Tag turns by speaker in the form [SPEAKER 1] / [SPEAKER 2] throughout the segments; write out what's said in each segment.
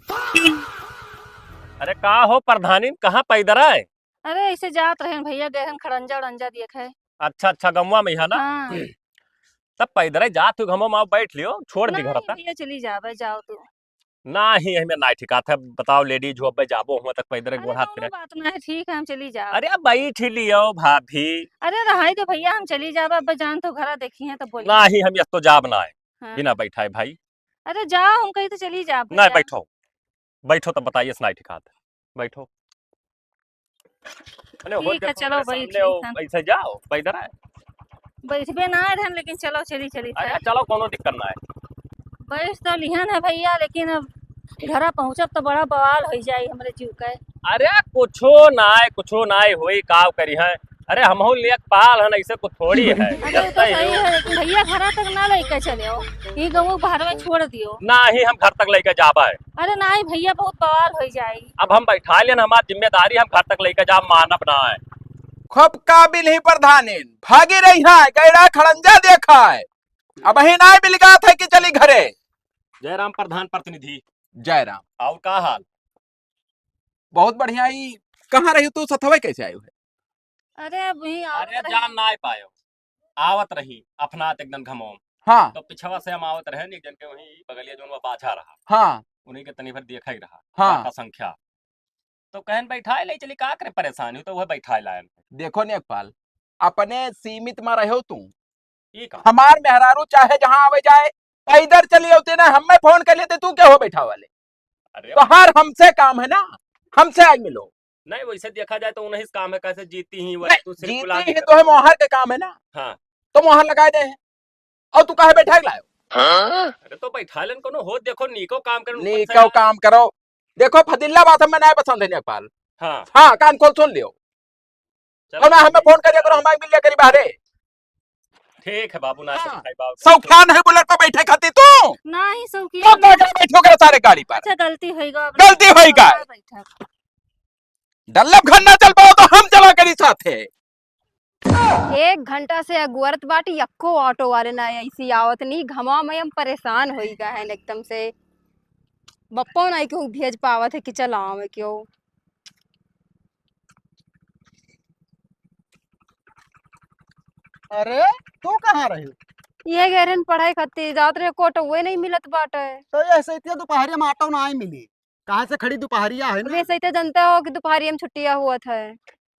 [SPEAKER 1] अरे का हो प्रधानी कहाँ पैदर है?
[SPEAKER 2] अरे ऐसे जात रहे भैया गए हम खड़ंजा उड़ंजा दिए खाए।
[SPEAKER 1] अच्छा अच्छा गमुआ में है ना।
[SPEAKER 2] हाँ।
[SPEAKER 1] तब पैदर जात हो घमो माओ बैठ लियो छोड़ दी घर
[SPEAKER 2] नहीं
[SPEAKER 1] तक।
[SPEAKER 2] भैया चली जावे जाओ तू।
[SPEAKER 1] ना ही हमें ना ठिका था बताओ लेडीज हो अब जाबो हुआ तक पैदर
[SPEAKER 2] अरे
[SPEAKER 1] गोड़ हाथ
[SPEAKER 2] दोनों
[SPEAKER 1] फिरे।
[SPEAKER 2] बात ना है, ठीक है हम चली जाब।
[SPEAKER 1] अरे अब बैठ लियो भाभी।
[SPEAKER 2] अरे रहाई तो भैया हम चली जाब, अब जान तो घरा देखी है तो बोली
[SPEAKER 1] ना
[SPEAKER 2] है।
[SPEAKER 1] ही हम तो जाब ना है
[SPEAKER 2] हाँ।
[SPEAKER 1] बिना बैठा है भाई।
[SPEAKER 2] अरे जाओ हम कहीं तो चली जाब
[SPEAKER 1] ना
[SPEAKER 2] भैया।
[SPEAKER 1] बैठो बैठो तब बताइए सुनाई ठिका था बैठो। अरे हो
[SPEAKER 2] ठीक है
[SPEAKER 1] देखो
[SPEAKER 2] चलो
[SPEAKER 1] मेरे
[SPEAKER 2] भाई
[SPEAKER 1] सामने हो
[SPEAKER 2] ठीक है।
[SPEAKER 1] ऐसे जाओ पैदर है।
[SPEAKER 2] बैठबे ना है लेकिन चलो चली चली
[SPEAKER 1] अरे
[SPEAKER 2] थे।
[SPEAKER 1] चलो कोनो दिक्कत ना है।
[SPEAKER 2] बैठ तो लिहन है भैया, लेकिन अब घरा पहुंचब तो बड़ा बवाल हो जाई हमरे जीव का।
[SPEAKER 1] अरे कुछो नाय होई काव करी है। अरे हमहू लियक पाल हन ऐसे को थोड़ी है
[SPEAKER 2] अरे वो
[SPEAKER 1] जानता
[SPEAKER 2] तो
[SPEAKER 1] ही
[SPEAKER 2] सही
[SPEAKER 1] हो।
[SPEAKER 2] है लेकिन भैया घरा तक ना लेके चले हो, ये गाँव बाहर में छोड़ दियो।
[SPEAKER 1] ना ही हम घर तक लेके जाबा है।
[SPEAKER 2] अरे नहीं भैया बहुत बवाल हो जाई।
[SPEAKER 1] अब हम बैठा लेन हमार जिम्मेदारी हम घर तक लेके जाब मानब ना है।
[SPEAKER 3] खूब काबिल ही प्रधानी भागी रही है गैरा खड़ंजा देखा है। अब ही ना बिलगा था कि चली घरे।
[SPEAKER 1] जयराम प्रधान प्रतिनिधि।
[SPEAKER 3] जयराम
[SPEAKER 1] और का हाल?
[SPEAKER 3] बहुत बढ़िया ही। कहाँ रही तू सथवे कैसे आयु है?
[SPEAKER 2] अरे अब वही
[SPEAKER 1] अरे
[SPEAKER 2] आवत
[SPEAKER 1] जान
[SPEAKER 2] रही।
[SPEAKER 1] ना पायो आवत रही अपनात एकदम घमो।
[SPEAKER 3] हाँ
[SPEAKER 1] तो पिछवा से हम आवत रहे एक जन के वही बगलिया जोन बाछा रहा
[SPEAKER 3] हाँ
[SPEAKER 1] उन्हीं के तनी भर देखा ही रहा
[SPEAKER 3] हाँ।
[SPEAKER 1] बाटा संख्या। तो कहन बैठा ले चली का करे परेशानी तो वह बैठा लायन।
[SPEAKER 3] देखो नेकपाल अपने सीमित में रहो तू।
[SPEAKER 1] ई का
[SPEAKER 3] हमार मेहरारू चाहे जहाँ आवे जाए इधर चली होते ना हमें फोन कर लेते तू क्या हो बैठा वाले।
[SPEAKER 1] अरे
[SPEAKER 3] तो हर हमसे काम है ना, हमसे आज मिलो।
[SPEAKER 1] नहीं वैसे देखा जाए तो उन्हीं काम है कैसे जीती ही वह
[SPEAKER 3] नहीं,
[SPEAKER 1] तू सिर्फ बुला
[SPEAKER 3] जीती
[SPEAKER 1] दी
[SPEAKER 3] ही
[SPEAKER 1] कर।
[SPEAKER 3] तो है मोहर के काम है ना।
[SPEAKER 1] हाँ।
[SPEAKER 3] तो मोहर लगा दे हैं। और तू कहे बैठा लायो।
[SPEAKER 1] अरे तो बैठा लेन कोनो हो देखो नीको काम कर ऊपर से
[SPEAKER 3] नीको काम करो। देखो फदिल्लाबाद में ना पसंद है नेपाल।
[SPEAKER 1] हाँ
[SPEAKER 3] हाँ कान खोल सुन लियो।
[SPEAKER 1] चलो
[SPEAKER 3] और ना हमें फोन करिए करो हमारे मिल लिया करी बाहरे।
[SPEAKER 1] ठीक है बाबू ना
[SPEAKER 3] हाँ।
[SPEAKER 1] समझाई बाबू
[SPEAKER 3] सौख्यान है बुलेट पर बैठे खाती तू।
[SPEAKER 2] ना ही सब की
[SPEAKER 3] तो क्या बैठो कर सारे गाड़ी पर।
[SPEAKER 2] अच्छा गलती होएगा
[SPEAKER 3] गलती होएगा।
[SPEAKER 2] बैठा।
[SPEAKER 3] डल्लब घर ना चल पाओ तो हम चला करी साथ है।
[SPEAKER 4] 1 घंटा से अगुवरत बाटी यक्को ऑटो वाले ना ऐसी आवत नहीं घमा में हम परेशान हो गए हैं एकदम से। बप्पो नहीं क्यों भेज पावत है कि चल आवे क्यों।
[SPEAKER 5] अरे तू कहाँ रही?
[SPEAKER 4] ये गहरन पढ़ाई खातिर जात रहे कोट वो नहीं मिलत बाटे।
[SPEAKER 5] तो ऐसे इतने दोपहरिया में आटो ना ही मिली। कहाँ से खड़ी दोपहरिया है ना?
[SPEAKER 4] वैसे ही तो जानते हो कि दोपहरी में छुट्टियां हुआ था।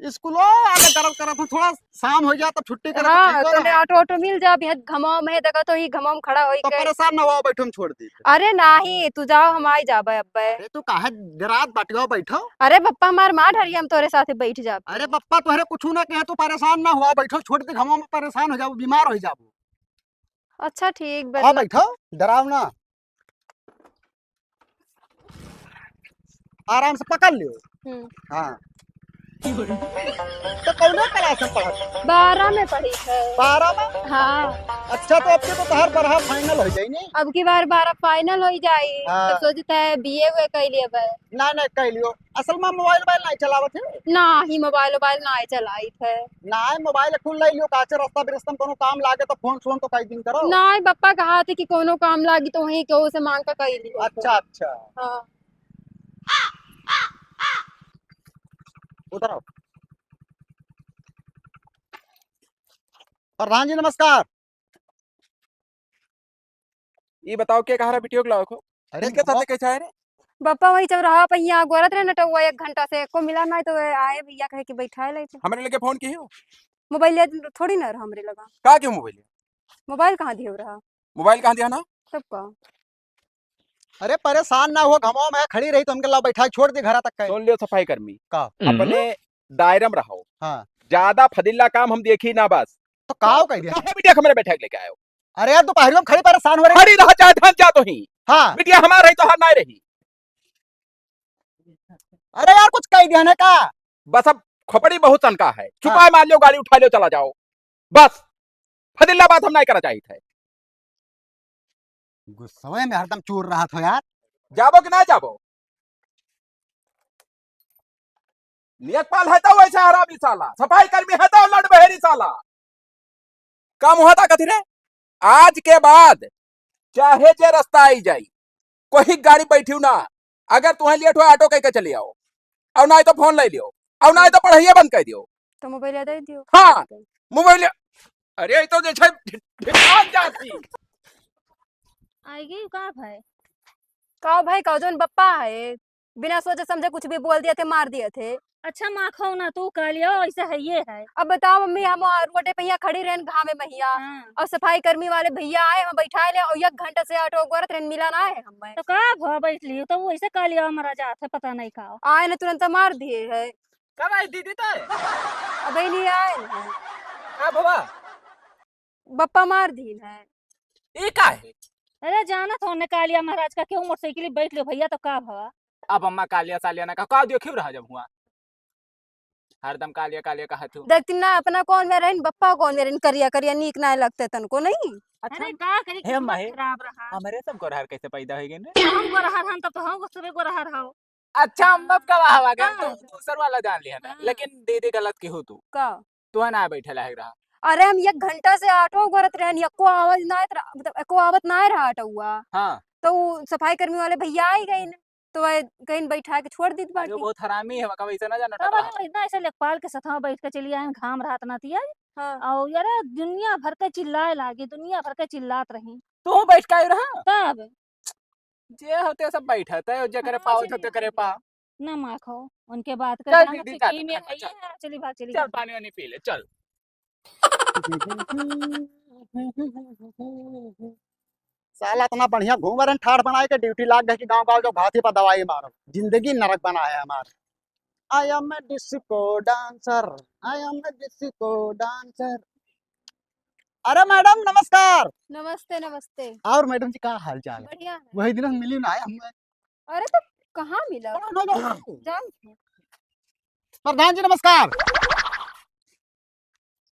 [SPEAKER 5] स्कूलों आगे करब करब तो थोड़ा शाम हो गया तो छुट्टी करे तो
[SPEAKER 4] हाँ
[SPEAKER 5] ठीक
[SPEAKER 4] तो
[SPEAKER 5] रहा।
[SPEAKER 4] ऑटो ऑटो मिल जा भी घमा में देखा तो ही घमा में खड़ा हो
[SPEAKER 5] तो
[SPEAKER 4] के।
[SPEAKER 5] परेशान ना हो बैठो हम छोड़ दी।
[SPEAKER 4] अरे नहीं तू जाओ हम आई जाबे अब्बे।
[SPEAKER 5] अरे तू काहे जरात बाटियो बैठो।
[SPEAKER 4] अरे पप्पा हमार माँ ढरिया हम तोरे साथे बैठ जा।
[SPEAKER 5] अरे पप्पा तुहरे कुछ ना कहे तू परेशान ना हुआ बैठो छोड़ दे घमो में परेशान हो जाओ बीमार हो जाओ।
[SPEAKER 4] अच्छा ठीक
[SPEAKER 5] हाँ बैठो डराव ना। आराम से पकड़ लियो।
[SPEAKER 4] हम्म।
[SPEAKER 5] हाँ तो कौन क्लास में पढ़ा?
[SPEAKER 4] 12 में पढ़ी है।
[SPEAKER 5] 12 में?
[SPEAKER 4] हाँ
[SPEAKER 5] अच्छा तो अब के तो तहर बरहा फाइनल हो जाई नहीं।
[SPEAKER 4] अब की बार 12 फाइनल हो जाई
[SPEAKER 5] हाँ।
[SPEAKER 4] तो सोचता है बीए वे कर लिए बे।
[SPEAKER 5] ना ना कह लियो असल में मोबाइल नहीं चलावत है
[SPEAKER 4] ना ही मोबाइल मोबाइल ना ही चलाई थे।
[SPEAKER 5] ना है मोबाइल खुल ले लियो काचे रास्ता बिरस्ता में कोनो काम लागे तो फोन फोन तो कई दिन करो।
[SPEAKER 4] ना ही पापा कहा थे कि कोनो काम लागी तो वही केहू से मांग कर कर लियो।
[SPEAKER 5] अच्छा अच्छा
[SPEAKER 4] हाँ।
[SPEAKER 5] उधर आओ। प्रधान जी नमस्कार।
[SPEAKER 3] ये बताओ क्या कहा रहा वीडियो को लाओ को।
[SPEAKER 5] अरे
[SPEAKER 3] इनके साथ कैसे आए रे?
[SPEAKER 4] पापा वही जब रहा पहिया गोरत रहे नटुआ 1 घंटा से को मिला ना तो आए भैया कहे कि बैठा ले थे।
[SPEAKER 3] हमारे लगे फोन की हो।
[SPEAKER 4] मोबाइल थोड़ी ना रहा हमरे लगा।
[SPEAKER 3] का क्यों मोबाइल?
[SPEAKER 4] मोबाइल कहाँ दियो रहा
[SPEAKER 3] मोबाइल कहाँ दिया ना?
[SPEAKER 4] सबका।
[SPEAKER 5] अरे परेशान ना हो घमाओ में खड़ी रही तो हमके ला बैठा छोड़ दे घर तक कहे।
[SPEAKER 3] सुन लियो सफाई कर्मी
[SPEAKER 5] का
[SPEAKER 3] अपने दायरे में रहो।
[SPEAKER 5] हाँ
[SPEAKER 3] ज्यादा फदिल्ला काम हम देखी ना बस।
[SPEAKER 5] तो काव कह दिया।
[SPEAKER 3] कहाँ वीडियो कमरे बैठा के लेके आयो।
[SPEAKER 5] अरे यार दोपहरियों में खड़ी परेशान हो रही।
[SPEAKER 3] खड़ी रहा चाहे ढांच जा तो ही
[SPEAKER 5] हाँ
[SPEAKER 3] वीडियो हमारा रही तो हर ना रही।
[SPEAKER 5] अरे यार कुछ कह दिया ना का।
[SPEAKER 3] बस अब खोपड़ी बहुत तनका है छुपा मार लियो गाड़ी उठा लियो चला जाओ बस। फदिल्ला बात हम नहीं करना चाहिए थे।
[SPEAKER 5] गुस्से में हरदम चूर रहा था यार।
[SPEAKER 3] जाबो कि ना जाबो? लेखपाल है तो वैसे हरामी साला सफाई कर्मी है तो लड़ बहेरी साला। काम हुआ था कथी रे? आज के बाद चाहे जे रास्ता आई जाई कोई गाड़ी बैठी ना अगर तुम्हें लेट हुआ ऑटो कह के चले आओ, और ना तो फोन ले लियो, और ना तो पढ़ाइए बंद कर दियो।
[SPEAKER 4] तो मोबाइल दे दियो।
[SPEAKER 3] हाँ मोबाइल, अरे ये तो जैसे ढिढान जाती।
[SPEAKER 2] आएगी का भाई?
[SPEAKER 4] कहो भाई कहो जोन बप्पा है बिना सोचे समझे कुछ भी बोल दिए थे, मार दिए थे।
[SPEAKER 2] अच्छा माँ खाओ ना तू कह लियो ऐसा है ये है।
[SPEAKER 4] अब बताओ मम्मी, हम रोडे पे यहाँ खड़ी रहन घामे भैया,
[SPEAKER 2] हाँ।
[SPEAKER 4] और सफाई कर्मी वाले भैया आए, हम बैठा ले और 1 घंटा से ऑटो गोरत ट्रेन मिला ना है हमें।
[SPEAKER 2] तो का भा बैठ लियो तो वो ऐसे कह लियो हमारा जात है पता नहीं का।
[SPEAKER 4] आए ना तुरंत मार दिए है।
[SPEAKER 3] कब आई दीदी तय?
[SPEAKER 4] अब नहीं आए ना,
[SPEAKER 3] हाँ बाबा,
[SPEAKER 4] बप्पा मार दी है।
[SPEAKER 3] ये का है?
[SPEAKER 2] अरे जाना था उन्हें कालिया महाराज का क्यों मोटरसाइकिल बैठ लियो भैया तो का भवा।
[SPEAKER 3] अब अम्मा कालिया सालिया ना का दियो क्यों रहा जब हुआ हरदम कालिया कालिया कहा तू।
[SPEAKER 4] देखती ना अपना कौन में रहन, बप्पा कौन में रहन, करिया करिया नीक ना लगते तनको नहीं।
[SPEAKER 2] अरे का करी
[SPEAKER 3] हे अम्मा, हे।
[SPEAKER 2] खराब रहा।
[SPEAKER 3] हमारे सब गोरहर कैसे पैदा हो गए ने?
[SPEAKER 2] हम गोरहर हम तब तो हम सुबह गोरहर हो।
[SPEAKER 3] अच्छा अम्मा का हवा गया
[SPEAKER 2] हाँ।
[SPEAKER 3] तो दूसर वाला जान लिया ना,
[SPEAKER 2] हाँ।
[SPEAKER 3] लेकिन दीदी गलत की हो
[SPEAKER 4] का
[SPEAKER 3] तू ना बैठे लाग रहा।
[SPEAKER 4] अरे हम 1 घंटा से ऑटो गोरत रहन, एको आवाज ना आत, मतलब एको आवत ना रहा ऑटो हुआ।
[SPEAKER 3] हाँ
[SPEAKER 4] तो वो सफाई कर्मी वाले भैया आई गए न, तो वह कहीं बैठा के छोड़ दी
[SPEAKER 3] जो
[SPEAKER 4] बाटी।
[SPEAKER 3] बहुत हरामी है वका वैसे ना जाना
[SPEAKER 2] तब
[SPEAKER 3] टकरा।
[SPEAKER 2] हम इतना ऐसे लेखपाल के साथ बैठ के चली आए घाम रात ना तिया।
[SPEAKER 4] हाँ।
[SPEAKER 2] और यार दुनिया भर के चिल्लाए लागी, दुनिया भर के चिल्लात रही।
[SPEAKER 3] तू बैठ के रहा
[SPEAKER 2] तब
[SPEAKER 3] जे होते सब बैठा था जे करे
[SPEAKER 2] हाँ,
[SPEAKER 3] पाओ
[SPEAKER 2] चलिए
[SPEAKER 3] होते करे पा।
[SPEAKER 2] ना माँ खाओ उनके बात कर।
[SPEAKER 3] चल
[SPEAKER 2] हम
[SPEAKER 3] दीदी,
[SPEAKER 2] सिक्की
[SPEAKER 3] जा
[SPEAKER 2] में
[SPEAKER 3] तू,
[SPEAKER 2] भैया है, चली भाग चली
[SPEAKER 3] चल पानी वानी पी ले चल।
[SPEAKER 5] साला इतना बढ़िया घूम रहे ठाड़ बनाए के ड्यूटी लाग गए कि गांव गांव जो घाटी पर दवाई मारो, जिंदगी नरक बना है हमारे। I am a disco dancer, I am a disco dancer. अरे मैडम नमस्कार।
[SPEAKER 4] नमस्ते नमस्ते।
[SPEAKER 5] और मैडम जी का हाल चाल है?
[SPEAKER 4] बढ़िया है।
[SPEAKER 5] वही दिन हम मिली ना आए हमें।
[SPEAKER 4] अरे तो कहाँ मिला? जान
[SPEAKER 5] प्रधान जी नमस्कार।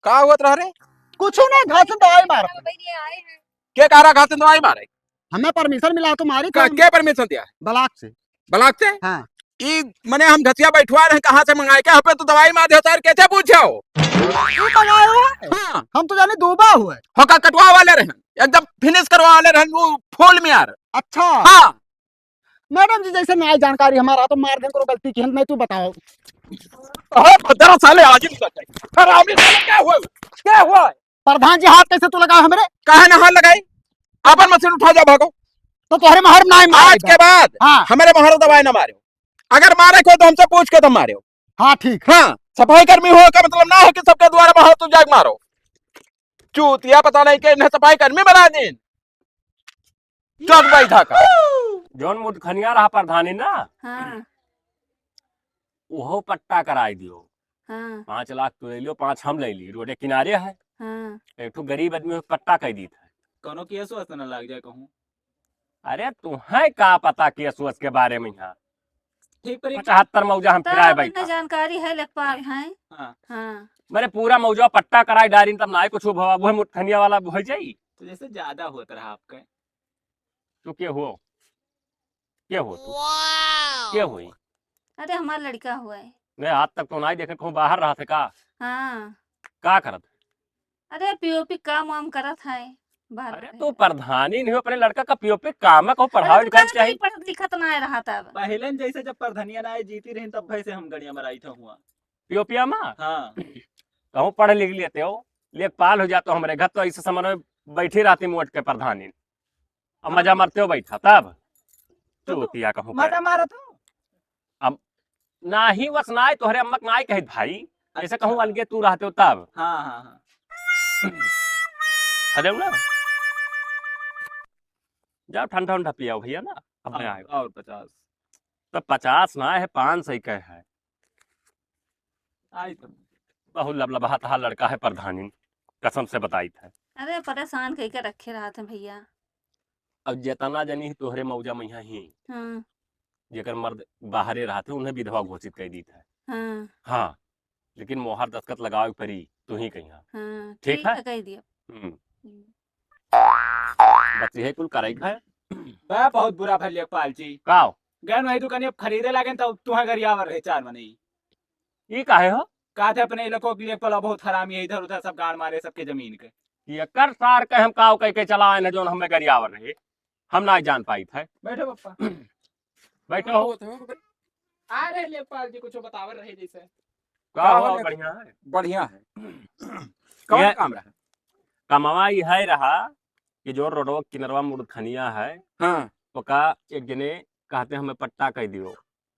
[SPEAKER 3] का हुआ रहा रे?
[SPEAKER 5] कुछ नहीं, घाट से दवाई मार।
[SPEAKER 4] भैया आए हैं।
[SPEAKER 3] के कह रहा घातन दवाई मारे?
[SPEAKER 5] हमें परमिशन मिला तो मारी
[SPEAKER 3] के परमिशन दिया?
[SPEAKER 5] ब्लॉक से।
[SPEAKER 3] ब्लॉक से?
[SPEAKER 5] हाँ।
[SPEAKER 3] ई मने हम घसिया बैठवा रहे कहां से मंगाए के हपे तो दवाई मार दे सर कैसे पूछो?
[SPEAKER 5] तू मंगाए हुआ है?
[SPEAKER 3] हाँ।
[SPEAKER 5] हम तो जाने डूबा हुआ है।
[SPEAKER 3] होका कटवा वाले रहे एकदम फिनिश करवा वाले रहे वो फूल में यार।
[SPEAKER 5] अच्छा
[SPEAKER 3] हाँ
[SPEAKER 5] मैडम जी जैसे नहीं जानकारी हमारा तो मार दे करो, गलती की नहीं तू बताओ।
[SPEAKER 3] अरे 15 साले आज ही हरामी साले क्या हुआ?
[SPEAKER 5] प्रधान जी हाथ कैसे तू लगा हमरे?
[SPEAKER 3] काहे ना हाथ लगाई? अपन मशीन उठा जा भागो।
[SPEAKER 5] तो तुम्हारे महर ना
[SPEAKER 3] आज के बाद
[SPEAKER 5] हाँ
[SPEAKER 3] हमारे महर दवाई ना मारे। अगर मारे को तो हमसे पूछ के तुम मारे।
[SPEAKER 5] हाँ ठीक।
[SPEAKER 3] हाँ सफाई कर्मी हो का मतलब ना है कि सबके द्वारा महर तुम जाग मारो। चूतिया पता नहीं के इन्हें सफाई कर्मी बना दी। चौक बैठा का
[SPEAKER 1] जोन मुठ खनिया रहा प्रधानी ना
[SPEAKER 2] हाँ
[SPEAKER 1] वो पट्टा कराई दियो।
[SPEAKER 2] हाँ
[SPEAKER 1] 5 लाख तो ले लियो, 5 हम ले ली। रोडे किनारे है,
[SPEAKER 2] हाँ।
[SPEAKER 1] एक तो गरीब आदमी पट्टा कह दी था।
[SPEAKER 3] कोनो केस वैसे ना लग जाए कहूं।
[SPEAKER 1] अरे तुम्हें का पता केस वेस के बारे में? यहाँ
[SPEAKER 3] ठीक पर
[SPEAKER 1] 75 मौजा हम फिराए
[SPEAKER 2] तब
[SPEAKER 1] बैठा।
[SPEAKER 2] इतना जानकारी है लेखपाल हैं।
[SPEAKER 3] हाँ।
[SPEAKER 2] हाँ
[SPEAKER 1] मेरे पूरा मौजा पट्टा कराई डारी तब ना कुछ भवा वो मुठनिया वाला हो जाई।
[SPEAKER 3] तो जैसे ज्यादा होता रहा आपका।
[SPEAKER 1] तो क्या हो तू क्या हुई?
[SPEAKER 2] अरे हमारा लड़का हुआ है।
[SPEAKER 1] मैं आज तक तो नहीं देखे कहूँ बाहर रहा थे का
[SPEAKER 2] हाँ
[SPEAKER 1] का करत?
[SPEAKER 2] अरे पीओपी काम वाम करत है बाहर।
[SPEAKER 1] अरे तू प्रधानी नहीं हो, अपने लड़का का पीओपी काम में कहूँ
[SPEAKER 2] अरे
[SPEAKER 1] पढ़ाओ
[SPEAKER 2] तो
[SPEAKER 1] लिखाई
[SPEAKER 2] कहीं
[SPEAKER 1] चाहिए।
[SPEAKER 2] पढ़त लिखत ना रहा तब।
[SPEAKER 6] पहले जैसे जब प्रधानिया ना जीती रही तब भैसे हम गड़िया मराई था हुआ।
[SPEAKER 1] पीओपिया में
[SPEAKER 6] हाँ
[SPEAKER 1] कहूँ पढ़ लिख लेते हो, लेखपाल हो जाते हो हमारे घर। तो इस समय में बैठी रहती मोट के प्रधानी अब मजा मरते हो बैठा तब चूतिया कहूँ
[SPEAKER 6] मजा मारा तो
[SPEAKER 1] ना ही वस नाय तोहरे अम्मक नाय कहित भाई। जैसे कहूँ अलगे तू रहते हो तब
[SPEAKER 6] हाँ हाँ हाँ
[SPEAKER 1] अरे ना जाओ ठंडा ठंडा पियाओ भैया ना अपने आए।
[SPEAKER 6] और 50
[SPEAKER 1] तो 50 ना है 500 का है।
[SPEAKER 6] आई तो
[SPEAKER 1] बहुत लबलबा था लड़का है प्रधानी कसम से बताई था।
[SPEAKER 2] अरे परेशान कह के रखे रहा था भैया।
[SPEAKER 1] अब जेतना जनी तोहरे मौजा मैया ही
[SPEAKER 2] हाँ
[SPEAKER 1] जेकर मर्द बाहरे रहते उन्हें विधवा घोषित कर दी था।
[SPEAKER 2] हाँ
[SPEAKER 1] हाँ लेकिन मोहर दस्तखत लगावे परी तू ही कहीं।
[SPEAKER 2] हाँ
[SPEAKER 1] ठीक है?
[SPEAKER 2] कह दिया।
[SPEAKER 1] बस यही कुल करे है।
[SPEAKER 6] बा बहुत बुरा फल लेखपाल जी।
[SPEAKER 1] काओ
[SPEAKER 6] गैन वही दुकान खरीदे लगे तब तुहा गरियावर रहे 4 मने
[SPEAKER 1] ये काहे हो
[SPEAKER 6] का थे अपने लोगों के लेखपाल बहुत हरामी है, इधर उधर सब गाड़ मारे सबके जमीन के।
[SPEAKER 1] ये कर सार के हम काव कह के चलाए न जो हमें गरियावर रहे हम ना जान पाई थे।
[SPEAKER 6] बैठो पप्पा।
[SPEAKER 1] बैठो हो।
[SPEAKER 6] अरे लेखपाल जी कुछ बतावर रहे जैसे।
[SPEAKER 1] का हो बढ़िया है।
[SPEAKER 3] बढ़िया है। कौन
[SPEAKER 1] ये-
[SPEAKER 3] काम रहा?
[SPEAKER 1] कमावा ये है रहा कि जो रोडवा किनरवा मुड़खनिया है
[SPEAKER 3] हाँ
[SPEAKER 1] ओका एक जने कहते हमें पट्टा कह दियो,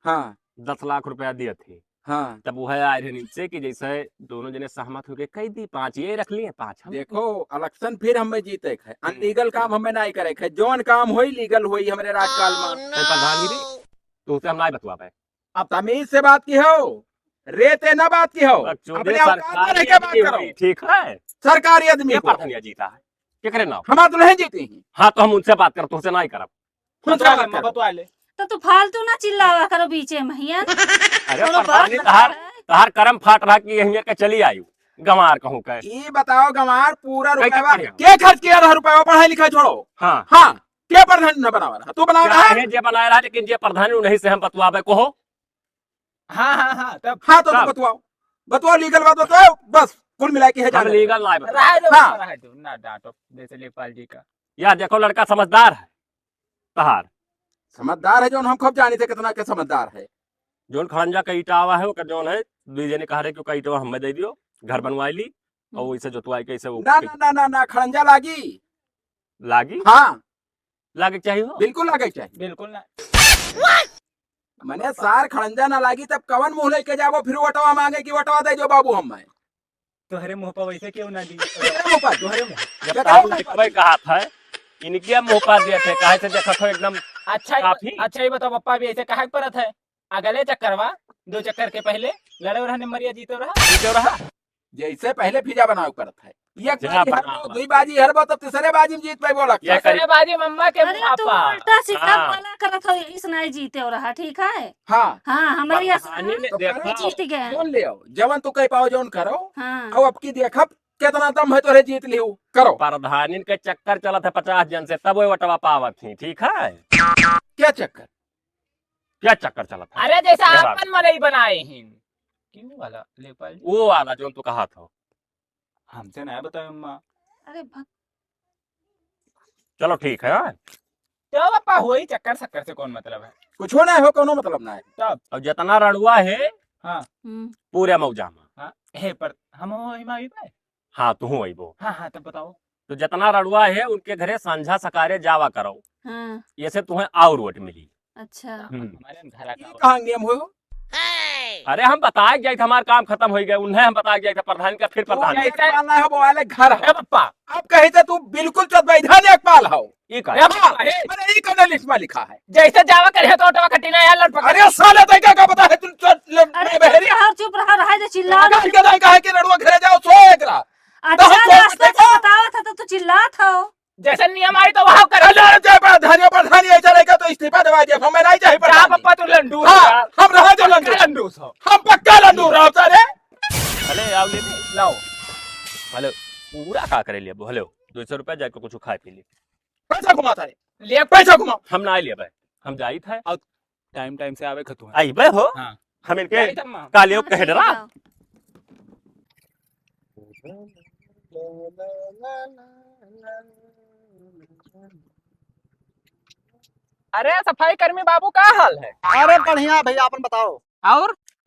[SPEAKER 3] हाँ
[SPEAKER 1] 10 लाख रुपया दिए थे।
[SPEAKER 3] हाँ।
[SPEAKER 1] तब वो है आए रहे नीचे कि जैसे दोनों जने सहमत हो गए कह दी 5 ये रख लिए 5 हम।
[SPEAKER 3] देखो इलेक्शन फिर हमें जीते है, अनलीगल काम हमें नहीं करे है, जोन काम होई लीगल होई हमरे राजकाल में।
[SPEAKER 1] तो प्रधानगिरी तो उसे हम नहीं बतवा पाए।
[SPEAKER 3] अब तमीज से बात की हो, रेते ना बात की हो, अपने औकात में रह के बात करो।
[SPEAKER 1] ठीक है,
[SPEAKER 3] सरकारी आदमी
[SPEAKER 1] ये
[SPEAKER 3] को
[SPEAKER 1] प्रधानिया जीता है क्या करे ना।
[SPEAKER 3] हमारा तो नहीं जीते हैं।
[SPEAKER 1] हाँ तो हम उनसे बात कर, तुमसे नहीं करब।
[SPEAKER 3] उनसे बात करो।
[SPEAKER 6] बतवा ले।
[SPEAKER 2] तो तू फालतू ना चिल्लावा करो बीचे में हिया।
[SPEAKER 1] अरे
[SPEAKER 2] थोड़ा
[SPEAKER 1] प्रधानी
[SPEAKER 2] बात
[SPEAKER 1] तहार
[SPEAKER 2] है।
[SPEAKER 1] तहार करम फाट रहा कि यही के चली आयु गंवार कहूँ कह।
[SPEAKER 3] ये बताओ गंवार पूरा
[SPEAKER 1] कैसे
[SPEAKER 3] रुपया
[SPEAKER 1] पढ़े?
[SPEAKER 3] के खर्च किया था रुपया पढ़ाई लिखाई छोड़ो।
[SPEAKER 1] हाँ
[SPEAKER 3] हाँ क्या प्रधान न बनावा रहा तू बना रहा है।
[SPEAKER 1] चाहे जे बनाए रहा लेकिन जे प्रधानी नहीं से हम बतवाबे को हो।
[SPEAKER 6] हाँ हाँ हाँ तब
[SPEAKER 3] हाँ तो
[SPEAKER 1] तब।
[SPEAKER 3] बतवाओ बतवाओ लीगल बात बताओ बस कुल मिला के है
[SPEAKER 1] हम
[SPEAKER 3] जाने दो।
[SPEAKER 1] लीगल नहीं बता।
[SPEAKER 6] रहा दो
[SPEAKER 3] हाँ।
[SPEAKER 6] रहा दो ना डांटो जैसे लेखपाल जी का।
[SPEAKER 1] या देखो लड़का समझदार है तहार,
[SPEAKER 3] समझदार है जो हम खूब जानी थे कितना के समझदार है।
[SPEAKER 1] जोन खड़ंजा का ईटा आवा है ओकर जोन है दुई जने कह रहे कि ओका ईटवा हमें दे दियो, घर बनवाई ली और वैसे जोतवाई कैसे वो
[SPEAKER 3] ना ना ना ना ना खड़ंजा लागी।
[SPEAKER 1] लागी
[SPEAKER 3] हाँ
[SPEAKER 1] लागे चाहिए हो।
[SPEAKER 3] बिल्कुल लागे चाहिए।
[SPEAKER 6] बिल्कुल ना।
[SPEAKER 3] मैंने सार खड़ंजा ना लागी तब कवन मुंह लेके जाबो फिर वटवा मांगे कि वटवा दे जो बाबू हम मैं
[SPEAKER 6] तुम्हारे मुंह पर वैसे क्यों ना दी।
[SPEAKER 3] तेरे मुंह पर
[SPEAKER 6] तुम्हारे मुंह।
[SPEAKER 1] जब
[SPEAKER 3] क्या
[SPEAKER 1] ताऊ
[SPEAKER 3] करें?
[SPEAKER 1] लिखवे कहा था इनके मुंह पर दिए थे काहे से देखो तो एकदम
[SPEAKER 6] अच्छा
[SPEAKER 1] काफी।
[SPEAKER 6] अच्छा ये बताओ पप्पा भी ऐसे कहा परत है अगले चक्करवा 2 चक्कर के पहले लड़े रहने मरिया जीतो रहा।
[SPEAKER 1] जीते रहा।
[SPEAKER 3] जैसे पहले फिजा बनाओ करत है एक
[SPEAKER 1] जहाँ
[SPEAKER 3] बाजी हरबो
[SPEAKER 1] बनाओ।
[SPEAKER 3] दुई बाजी हरबो तब तीसरे बाजी में जीत पाई बोला
[SPEAKER 1] ये करी।
[SPEAKER 6] अरे बाजी मम्मा के
[SPEAKER 2] अरे तू
[SPEAKER 6] पापा।
[SPEAKER 2] उल्टा सीधा
[SPEAKER 1] हाँ।
[SPEAKER 2] बोला करत हो इस नहीं जीते हो रहा ठीक है।
[SPEAKER 3] हाँ
[SPEAKER 2] हाँ हमारे यहाँ
[SPEAKER 1] प्रधानी ने
[SPEAKER 3] तो
[SPEAKER 1] देखा
[SPEAKER 2] जीत गए।
[SPEAKER 3] जोन ले आओ जवन तू कह पाओ जोन करो
[SPEAKER 2] हाँ
[SPEAKER 3] अब अब की देखब कितना दम है तोरे जीत लियो करो।
[SPEAKER 1] प्रधानी के चक्कर चला था 50 जन से तब वो वटवा पावत थी। ठीक है
[SPEAKER 3] क्या चक्कर
[SPEAKER 1] क्या चक्कर चला था
[SPEAKER 6] अरे जैसा
[SPEAKER 1] ये बात।
[SPEAKER 6] आपन मरई बनाए हैं क्यों वाला लेखपाल जी
[SPEAKER 1] वो वाला जो तू कहा था।
[SPEAKER 6] हमसे ना बताओ अम्मा।
[SPEAKER 2] अरे भक-
[SPEAKER 1] चलो ठीक है। हाँ?
[SPEAKER 6] तो पापा हुई चक्कर शक्कर से कौन मतलब है।
[SPEAKER 3] कुछ हो ना हो कोनो मतलब ना है।
[SPEAKER 1] और जितना रड़ुआ है
[SPEAKER 2] हम्म,
[SPEAKER 1] पूरे मौजा में।
[SPEAKER 6] हाँ हे पर हम हिमायू पे।
[SPEAKER 1] हाँ तू वही वो
[SPEAKER 6] हाँ हाँ तब बताओ।
[SPEAKER 1] तो जितना रड़ुआ है उनके घरे सांझा सकारे जावा करो,
[SPEAKER 2] हाँ
[SPEAKER 1] ये से तुम्हें और वोट मिली।
[SPEAKER 2] अच्छा
[SPEAKER 6] हमारे घर
[SPEAKER 3] ये
[SPEAKER 6] का
[SPEAKER 3] कहाँ नियम हो
[SPEAKER 1] अरे हम बताए गए थे हमारा काम खत्म हो गया, उन्हें हम बताए गए थे प्रधान का फिर प्रधान
[SPEAKER 3] एक पाल ना हो वो वाले घर
[SPEAKER 6] अरे
[SPEAKER 3] है।
[SPEAKER 6] पप्पा
[SPEAKER 3] अब कहे तो तू बिल्कुल चल वैधान एक पाल हो।
[SPEAKER 1] ये
[SPEAKER 6] अरे
[SPEAKER 1] कहा।
[SPEAKER 6] पप्पा, अरे
[SPEAKER 3] मैंने ये करने लिस्ट में लिखा है।
[SPEAKER 6] जैसे जावा करे तो ऑटो कटिना यार लड़ पकड़।
[SPEAKER 3] अरे साले तो क्या पता है तू
[SPEAKER 2] अरे
[SPEAKER 3] बहरी
[SPEAKER 2] चुप रहा रहा तो चिल्ला
[SPEAKER 3] कहीं का नहीं कहा कि लड़वा घरे जाओ सो एकरा।
[SPEAKER 2] अच्छा
[SPEAKER 3] हम
[SPEAKER 2] रास्ता
[SPEAKER 3] देखो।
[SPEAKER 2] से बतावा था तो तू चिल्ला था।
[SPEAKER 6] जैसे नियम आई तो वहां कर।
[SPEAKER 3] अरे जय प्रधानी ऐसा रहेगा तो इस्तीफा दवा दे हमें नहीं चाहिए
[SPEAKER 6] जा
[SPEAKER 3] प्रधानी।
[SPEAKER 6] पप्पा तू लंडू
[SPEAKER 3] हाँ हम रहा जो लंडू
[SPEAKER 6] लंडू सो।
[SPEAKER 3] हम पक्का लंडू रहो सारे।
[SPEAKER 1] हेलो आओ ले लाओ। हेलो पूरा का करे लिए हेलो 200 रुपया जाके कुछ खाए पी ली।
[SPEAKER 3] पैसा घुमा सारे
[SPEAKER 6] ले
[SPEAKER 3] पैसा घुमा।
[SPEAKER 1] हम ना लिए भाई हम जाई थे
[SPEAKER 6] टाइम टाइम से आवे खतु है।
[SPEAKER 1] आई बे हो।
[SPEAKER 6] हाँ।
[SPEAKER 1] हम इनके
[SPEAKER 6] जाई तम्मा।
[SPEAKER 1] कालियो कह डरा।
[SPEAKER 6] अरे सफाई कर्मी बाबू का हाल है।
[SPEAKER 5] अरे बढ़िया भैया अपन बताओ।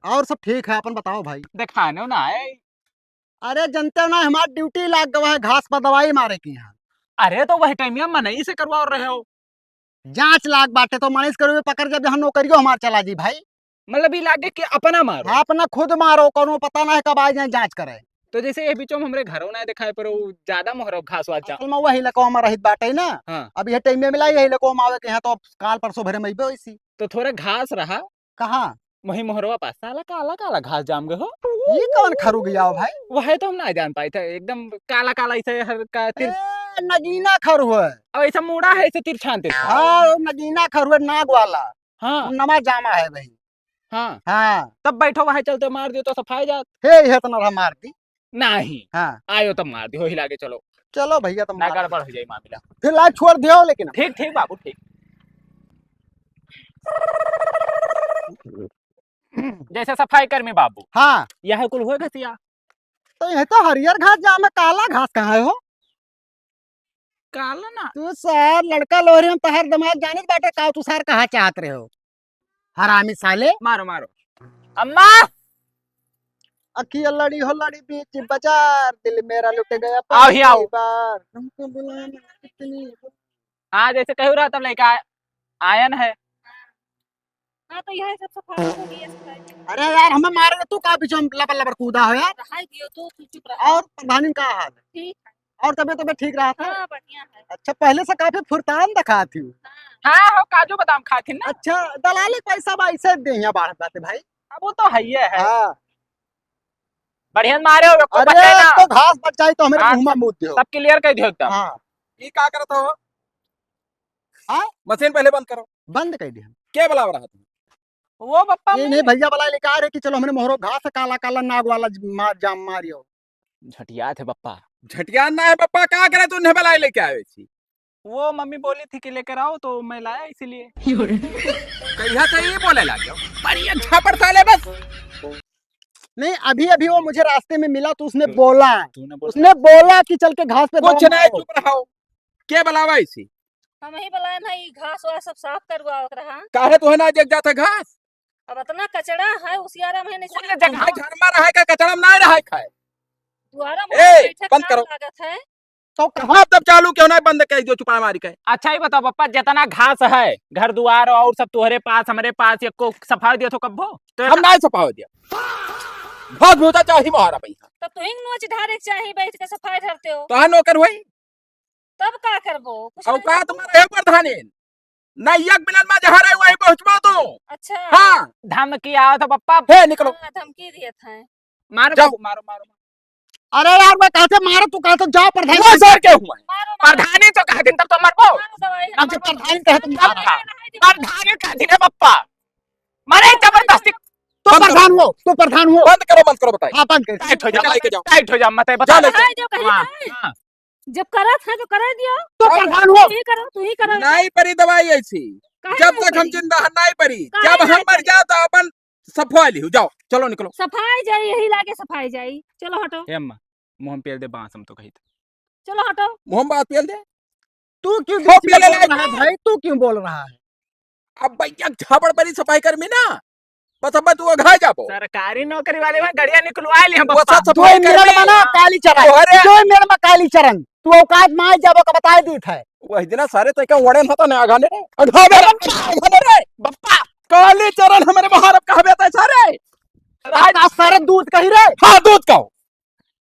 [SPEAKER 6] और
[SPEAKER 5] सब ठीक है अपन बताओ भाई।
[SPEAKER 6] दिखाने ना है।
[SPEAKER 5] अरे जनते हो ना हमारी ड्यूटी लाग गवा है घास पर दवाई मारे की यहाँ।
[SPEAKER 6] अरे तो वही टाइम में मनई से करवा रहे हो।
[SPEAKER 5] जांच लाग बाटे तो मनीष करो पकड़ जब हम नौकरियो हमार चला जी भाई।
[SPEAKER 6] मतलब ई लागे कि अपना मारो।
[SPEAKER 5] आप ना खुद मारो कोनो पता ना है कब आ जाए जांच करे।
[SPEAKER 6] तो जैसे ये बीचों में हमरे घरों ना दिखाए पर वो ज्यादा मोहर घास वाचा।
[SPEAKER 5] असल में वही लको में रहित बाटे ना।
[SPEAKER 6] हाँ।
[SPEAKER 5] अब ये टाइम में मिला यही लको में आवे के यहाँ तो अब काल परसों भरे में वैसी।
[SPEAKER 6] तो थोड़ा घास रहा
[SPEAKER 5] कहाँ
[SPEAKER 6] वही मोहरवा पास साला काला काला घास जाम गए हो।
[SPEAKER 5] ये कौन खरू गया हो भाई।
[SPEAKER 6] वह तो हम ना जान पाए थे एकदम काला काला ऐसे हर का तिर।
[SPEAKER 5] ए, नगीना खरू है।
[SPEAKER 6] अब ऐसा मुड़ा है ऐसे तिरछान तिरछान।
[SPEAKER 5] हाँ वो नगीना खरू है नाग वाला।
[SPEAKER 6] हाँ
[SPEAKER 5] वो नमा जामा है भाई।
[SPEAKER 6] हाँ
[SPEAKER 5] हाँ
[SPEAKER 6] तब बैठो वहां चलते मार दियो तो सफाई जात।
[SPEAKER 5] हे तो ना मार दी।
[SPEAKER 6] नहीं
[SPEAKER 5] हाँ
[SPEAKER 6] आयो तब मार दियो हिला के चलो
[SPEAKER 5] चलो भैया तुम
[SPEAKER 6] ना गड़बड़ हो जाए मामला।
[SPEAKER 5] फिर लाइट छोड़ दियो लेकिन।
[SPEAKER 6] ठीक ठीक बाबू ठीक। जैसे सफाई कर्मी बाबू
[SPEAKER 5] हाँ
[SPEAKER 6] यह कुल हो घसिया।
[SPEAKER 5] तो यह तो हरियर घास जाम है काला घास कहाँ है हो।
[SPEAKER 6] काला ना
[SPEAKER 5] तू सर लड़का लोहरी में तहर दिमाग जानित बाटे का तू सर कहाँ चाहत रहे हो। हरामी साले।
[SPEAKER 6] मारो मारो। अम्मा
[SPEAKER 5] अखी लड़ी हो लड़ी बीच बाजार, दिल मेरा लुट गया
[SPEAKER 6] आओ ही आओ।
[SPEAKER 5] पहली बार, तुमको बुलाना कितनी।
[SPEAKER 6] हाँ जैसे कहू रहा तब लड़का आयन है।
[SPEAKER 2] हाँ तो यही सब सफाई होगी, ये सफाई
[SPEAKER 5] अरे यार हमें मारे तू का पीछे लबर लबर कूदा हो यार।
[SPEAKER 2] रहाई दियो तू चुप रहा।
[SPEAKER 5] और प्रधानी का हाल है?
[SPEAKER 2] ठीक है।
[SPEAKER 5] और तबियत ठीक रहा था?
[SPEAKER 2] हाँ बढ़िया है।
[SPEAKER 5] अच्छा, पहले से काफी फुर्तान दिखा थी।
[SPEAKER 6] हाँ हो काजू बादाम खाती ना।
[SPEAKER 5] अच्छा, दलाली पैसा ऐसे दे बाढ़ बाते भाई।
[SPEAKER 6] अब वो तो है ही है।
[SPEAKER 5] हाँ।
[SPEAKER 6] बढ़िया मारे हो को
[SPEAKER 5] अरे
[SPEAKER 6] पता है ना।
[SPEAKER 5] तो घास बच जाए तो हमें
[SPEAKER 6] हाँ,
[SPEAKER 5] मुंह में मुद दो।
[SPEAKER 6] सब क्लियर कर दियो एकदम।
[SPEAKER 5] हाँ
[SPEAKER 3] ये क्या करता हो?
[SPEAKER 5] हाँ?
[SPEAKER 3] मशीन पहले बंद करो।
[SPEAKER 5] बंद कर दिया।
[SPEAKER 3] क्या बुला रहा था?
[SPEAKER 6] वो पप्पा
[SPEAKER 5] ये नहीं भैया वाला लेके आ रहे कि चलो हमने मोहरो घास काला काला नाग वाला जाम मारियो।
[SPEAKER 6] झटिया थे पप्पा।
[SPEAKER 3] झटिया ना है पप्पा, क्या करे तू नहीं बुलाई लेके आवे छी?
[SPEAKER 6] वो मम्मी बोली थी कि लेकर आओ तो मैं लाया इसीलिए।
[SPEAKER 3] कहिया से ये बोले लगे बड़ी अच्छा पड़ता ले बस।
[SPEAKER 5] नहीं अभी अभी वो मुझे रास्ते में मिला तो उसने बोला,
[SPEAKER 6] तूने बोला
[SPEAKER 5] उसने बोला कि चल के घास पे
[SPEAKER 3] कुछ
[SPEAKER 5] दम
[SPEAKER 3] नहीं,
[SPEAKER 5] मारो।
[SPEAKER 3] चुप रहो। क्या बुलावा इसी?
[SPEAKER 2] हम ही बुलाए ना, ये घास वास सब साफ करवा रहा।
[SPEAKER 3] काहे तो है ना जग जाता घास?
[SPEAKER 2] अब इतना कचड़ा है उसियारा में नहीं
[SPEAKER 6] कुछ
[SPEAKER 2] चला।
[SPEAKER 6] जगह
[SPEAKER 3] घर में रहा का कचरा में नहीं रहा खाए।
[SPEAKER 2] द्वारा
[SPEAKER 3] ए,
[SPEAKER 2] बैठक
[SPEAKER 3] बंद
[SPEAKER 2] ना
[SPEAKER 3] करो।
[SPEAKER 2] लागत है।
[SPEAKER 5] तो
[SPEAKER 3] कहाँ तब चालू क्यों नहीं बंद कर दो चुपा मारी के?
[SPEAKER 6] अच्छा ही बताओ पप्पा, जितना घास है घर द्वार और सब तुम्हारे पास हमारे पास ये को सफाई दिया तो कब हो तो
[SPEAKER 3] हम नहीं सफा हो दिया। बहुत भूता चाहिए महारा भैया।
[SPEAKER 2] तब तुहिंग नोच ढारे के चाही बैठ के सफाई धरते हो,
[SPEAKER 3] तो हाँ नौकर हुई
[SPEAKER 2] तब का करबो कुछ
[SPEAKER 3] और
[SPEAKER 2] नहीं
[SPEAKER 3] कहा
[SPEAKER 2] करबो।
[SPEAKER 3] तुम्हारे प्रधानी नहीं एक मिनट में जहाँ रहे वहीं पहुँचवा दो।
[SPEAKER 2] अच्छा
[SPEAKER 3] हाँ
[SPEAKER 6] धमकी आया था पप्पा।
[SPEAKER 3] है निकलो।
[SPEAKER 2] हाँ, धमकी दिए थे।
[SPEAKER 6] मारो
[SPEAKER 3] जाओ।
[SPEAKER 6] बाबू, मारो मारो।
[SPEAKER 5] अरे यार मैं कहते मारो तू कहते जाओ प्रधान।
[SPEAKER 3] वो सर क्या हुआ?
[SPEAKER 2] मारो मारो
[SPEAKER 6] प्रधानी तो कह दिन तब तो मरबो।
[SPEAKER 2] मारो दवाई
[SPEAKER 5] अब जब प्रधान कहे तुम
[SPEAKER 6] अब था। प्रधानी कह दिन पप्पा मारे जबरदस्ती।
[SPEAKER 5] तो
[SPEAKER 3] बंद करो।
[SPEAKER 5] प्रधान हो, तो प्रधान हो।
[SPEAKER 3] बंद करो बताइए।
[SPEAKER 5] हाँ बंद कर।
[SPEAKER 6] टाइट हो
[SPEAKER 3] चला के जाओ।
[SPEAKER 6] जा, टाइट हो जा मत बता।
[SPEAKER 3] जा ले।
[SPEAKER 2] दवाई जो कही
[SPEAKER 6] हाँ,
[SPEAKER 2] है।
[SPEAKER 6] हाँ।
[SPEAKER 2] जब करा था तो करा दियो।
[SPEAKER 5] तो प्रधान हो।
[SPEAKER 2] तू ही करो
[SPEAKER 3] नहीं परी दवाई ऐसी
[SPEAKER 2] काहे
[SPEAKER 3] जब
[SPEAKER 2] नहीं
[SPEAKER 3] तक हम
[SPEAKER 2] पड़ी?
[SPEAKER 3] जिंदा हैं नहीं परी।
[SPEAKER 2] काहे
[SPEAKER 3] जब हम
[SPEAKER 2] नहीं
[SPEAKER 3] मर
[SPEAKER 2] पड़ी?
[SPEAKER 3] जाओ तो अपन सफवा ली जाओ। चलो निकलो।
[SPEAKER 2] सफाई जाई यही लागे सफाई जाई। चलो हटो
[SPEAKER 6] ए अम्मा मुंह में पेल दे बांस हम तो कही थे।
[SPEAKER 2] चलो हटो।
[SPEAKER 3] मोहम्मद पेल दे।
[SPEAKER 5] तू क्यों
[SPEAKER 3] वो
[SPEAKER 5] बीच में
[SPEAKER 3] पीले
[SPEAKER 5] बोल
[SPEAKER 3] लायक
[SPEAKER 5] रहा है भाई? तू क्यों बोल रहा है?
[SPEAKER 3] अब भैया झापड़ परी सफाई कर में ना बस अब तू घा जाबो।
[SPEAKER 6] सरकारी नौकरी वाले में गड़िया निकलवा ली हम
[SPEAKER 3] वो
[SPEAKER 6] पप्पा।
[SPEAKER 3] सब
[SPEAKER 5] तू
[SPEAKER 3] सफाई कर
[SPEAKER 5] मेरा
[SPEAKER 3] में
[SPEAKER 5] बना काली चरण,
[SPEAKER 3] तोहरे-
[SPEAKER 5] जो मेरा में काली चरण तू औकात में जाबो का बता दी था।
[SPEAKER 3] वही दिन सारे तो क्या वड़े ना तो ना आगाने रे आगाने रे
[SPEAKER 6] पप्पा
[SPEAKER 3] काली चरण हमारे महारब कहा बेता है सारे।
[SPEAKER 5] रात सारे दूध कही रे।
[SPEAKER 3] हाँ दूध का